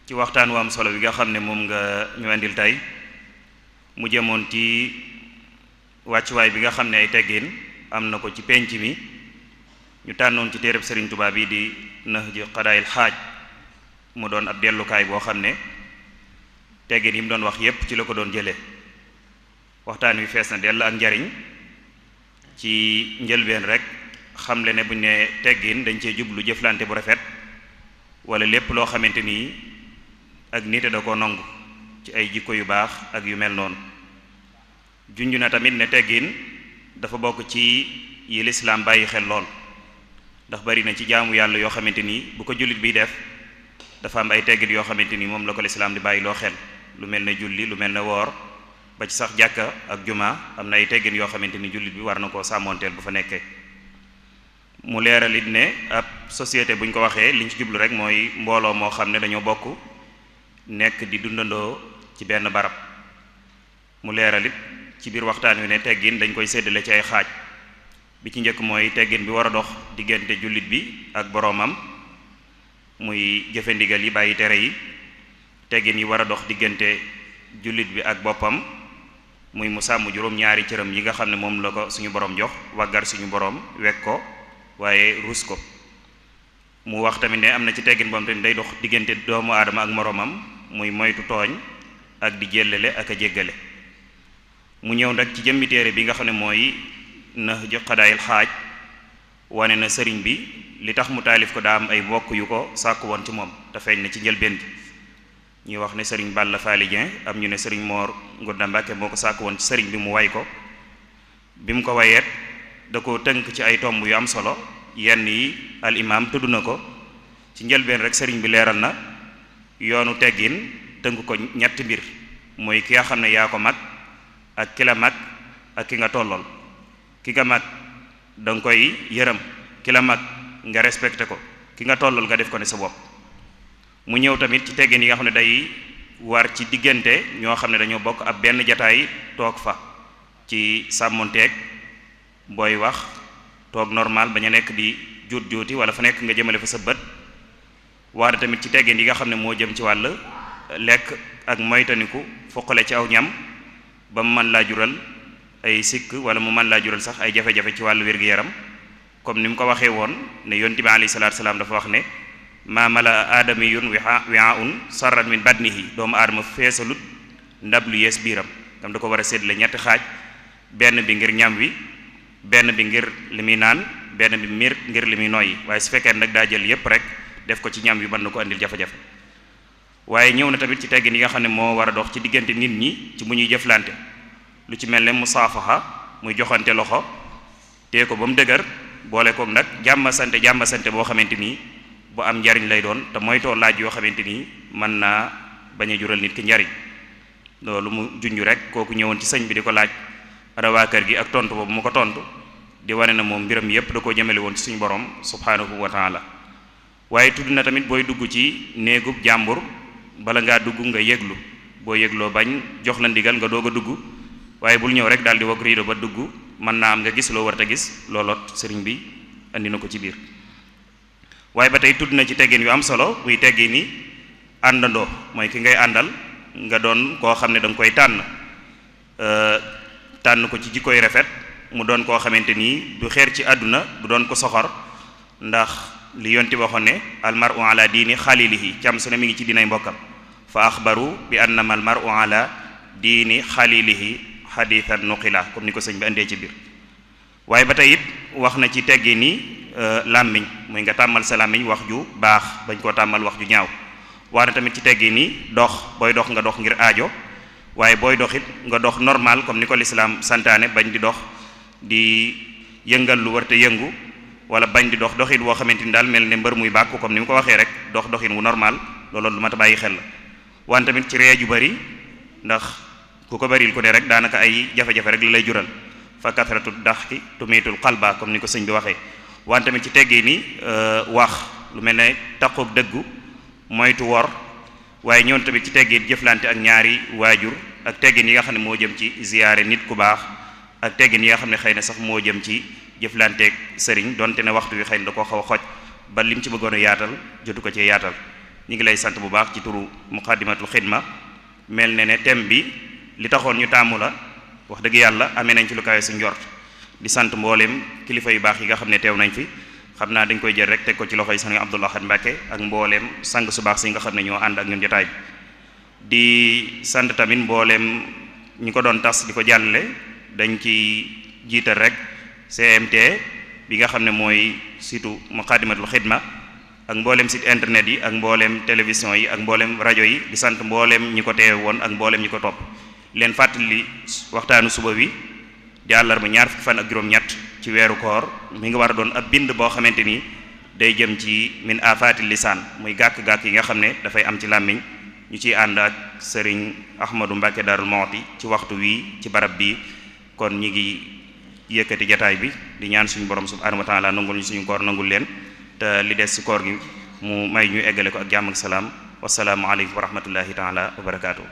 ci waxtaan wu am solo bi nga xam ne moom nga ñu andil tey mu jëmoon ci wàccuwaay bi nga xam ne ay teggin am na ko ci penc mi ñu tànnoon ci téereb sëriñ Tuubaa bi di Nahju Qadaa'il Haaj mu doon ab dellukaay boo xam ne teggin yi mu doon wax yépp ci la ko doon jëlee waxtaan wi fees na dell ak njariñ ci njëlbeen rek xamle ne buñ ne teggin dañ cee jublu jëflante bu rafet wala lépp loo xamante nii ak nite da ko nangu ci ay jikko yu baax ak yu mel noonu junj na tamit ne teggin dafa bokk ci yi lislaam bàyyi xel lool ndax bari na ci jaamu yàlla yoo xamante nii bu ko jullit biy def dafa am ay teggin yoo xamante ni moom la ko lislaam di bàyyi loo xel lu mel ne julli lu mel ne woor ba ci sax jàkka ak juma am na ay teggin yoo xamante ni jullit bi war na koo sàmmoonteel bu fa nekkee mu leeral it ne ab société bu ñu ko waxee liñ ci jublu rek mooy mbooloo moo xam ne dañoo bokk nekk di dundandoo ci benn barab mu leeral it ci biir waxtaan wi ne teggin dañ koy séddale ci ay xaaj bi ci njëkk mooy teggin bi war a dox diggante jullit bi ak boroomam muy jëfe ndigal yi bàyyi tere yi teggin yi war a dox diggante jullit bi ak boppam muy mu sàmm juróom-ñaari cëram yi nga xam ne moom la ko suñu borom jox waggar suñu borom wekk ko waaye ruus ko mu wax tamit ne am na ci teggin boom tamit day dox diggante doomu aadama ak moroomam muy moytu tooñ ak di jéllale ak a jéggale mu ñëw nag ci jëmmi téere bi nga xam ne mooy Nahju Qadaa'il Haaj wane na sëriñ bi li tax mu taalif ko daa am ay mbokk yu ko sàkku woon ci moom te feeñ na ci njëlbeen bi ñuy wax ne sëriñ Balla Faali Dieng am ñu ne sëriñ Moor Ngunda Mbàkke moo ko sàkku woon ci sëriñ bi mu way ko bi mu ko wayeet da ko tënk ci ay tomb yu am solo yenn yi al imam tudd na ko ci njëlbeen rek sëriñ bi leeral na yoonu teggin tënk ko ñetti mbir mooy ki nga xam ne yaa ko mag ak ki la mag ak ki nga tollool ki nga mag danga koy yërëm ki la mag nga respecté ko ki nga tollool nga def ko ne sa bopp mu ñëw tamit ci teggin yi nga xam ne day war ci diggante ñoo xam ne dañoo bokk ab benn jataay toog fa ci sàmmonteeg booy wax toog normal bañ a nekk di juut juuti wala fa nekk nga jëmale fa sa bët waare tamit ci teggin yi nga xam ne moo jëm ci wàll lekk ak moytaniku foqale ci aw ñam ba mu mën laa jural ay sikk wala mu mën laa jural sax ay jafe-jafe ci wàllu wér-gu-yaram comme ni mu ko waxee woon ne yonent bi alayhi salaatu salaam dafa wax ne maa mala aadamiyun wi'aa'un sarran min badnihi doomu aadama feesalut ndab lu yees biiram tam da ko war a séddale ñetti xaaj benn bi ngir ñam wi benn bi ngir li muy naan benn bi ngir li muy noyyi waaye su fekkee nag daa jël yépp rek def ko ci ñam yu mën na ko andil jafe-jafe waaye ñëw na tamit ci teggin yi nga xam ne moo war a dox ci diggante nit ñi ci mu ñuy jëflante lu ci mel ne musaafaxa muy joxante loxo tee ko ba mu dëgër boole koog nag jàmm sante boo xamante ni bu am njariñ lay doon te moytoo laaj yoo xamante ni mën naa bañ a jural nit ki njariñ loolu mu junj rek kooku ñëwoon ci sëñ bi di ko laaj ana waa kër gi ak tontu boobu mu ko tontu di wane na moom mbiram yépp da koo jëmale woon ci suñu borom subhanahu wa taala waaye tudd na tamit booy dugg ci néegub jàmbur bala ngaa dugg nga yëglu boo yëgloo bañ jox la ndigal nga doog a dugg waaye bul ñëw rek daal di wog riido ba dugg mën naa am nga gis loo war a gis looloot sëriñ bi andi na ko ci biir waaye ba tey tudd na ci teggin yu am solo muy teggin ni àndandoo mooy ki ngay àndal nga doon koo xam ne da nga koy tànn ko ci jikkoy rafet mu doon koo xamante nii du xeer ci àdduna du doon ko soxor ndax li yonti waxoon ne almaru ala diini xalilihi cam su ne mi ngi ci dinay mbokkam fa axbaru bi annama almaru ala diini xalilihi xadithan nuqila comme ni ko sëñ bi andee ci biir waaye ba tey it wax na ci teggi ni làmmiñ muy nga tàmmal sa làmmiñ wax ju baax bañ koo tàmmal wax ju ñaaw wax na tamit ci teggi ni dox booy dox nga dox ngir aajo waaye booy dox it nga dox normal comme ni ko lislaam santaane bañ di dox di yëngal lu warte yëngu wala bañ di dox doxin woo xamante ni daal mel ne mbër muy bàkku comme ni mu ko waxee rek doxin wu normal loolu lu mat a bàyyi xel la wan tamit ci ree ju bari ndax ku ko baril ku ne rek daanaka ay jafe-jafe rek la lay jural fa kathratu daxki tumiitul qalba comme ni ko sëñ bi waxee wan tamit ci teggee ni wax lu mel ne taqoog dëggu moytu wor waaye ñoon tamit ci teggin jëflante ak ñaari waajur ak teggin yi nga xam ne moo jëm ci ziyaare nit ku baax ak teggin yi nga xam ne xëy na sax moo jëm ci jëflanteeg sëriñ donte ne waxtu wi xëy na da koo xaw a xoj ba lim ci bëggoon a yaatal jotu ko cee yaatal ñu ngi lay sant bu baax ci turu muqaddimatul xidma mel ne ne thème bi li taxoon ñu tàmmu la wax dëgg yàlla amee nañ ci lu kawe suñ njort di sant mbooleem kilifa yu baax yi nga xam ne teew nañ fi xam naa dañ koy jël rek teg ko ci loxoy sëriñ Abdul Ahad Mbàkke ak mbooleem sang su baax si nga xam ne ñoo ànd ak ñun jotaay bi di sant tamit mbooleem ñi ko doon tas di ko jàllale dañ ci jiital rek CMT bi nga xam ne mooy surtout muqaddimatul xidma ak mbooleem site internet yi ak mbooleem télévision yi ak mbooleem rajo yi di sant mbooleem ñi ko teewe woon ak mbooleem ñi ko topp leen fàttali waxtaanu suba wi di àllarba ñaar fukki fan ak juróom-ñett ci weeru koor mi ngi war a doon ab bind boo xamante ni day jëm ci min afati lisaan muy gàkk-gàkk yi nga xam ne dafay am ci làmmiñ ñu ciy ànd ak sëriñ Ahmadou Mbacke Darou Mouhty ci waxtu wii ci barab bi kon ñi ngi yëkkati jataay bi di ñaan suñu borom subhanahu wa ta'ala nangul ñu suñu koor nangul leen te li des ci koor gi mu may ñu eggale ko ak jàmm ak salaam wasalaamu aleykum wa rahmatullahi ta'ala wa barakaatuh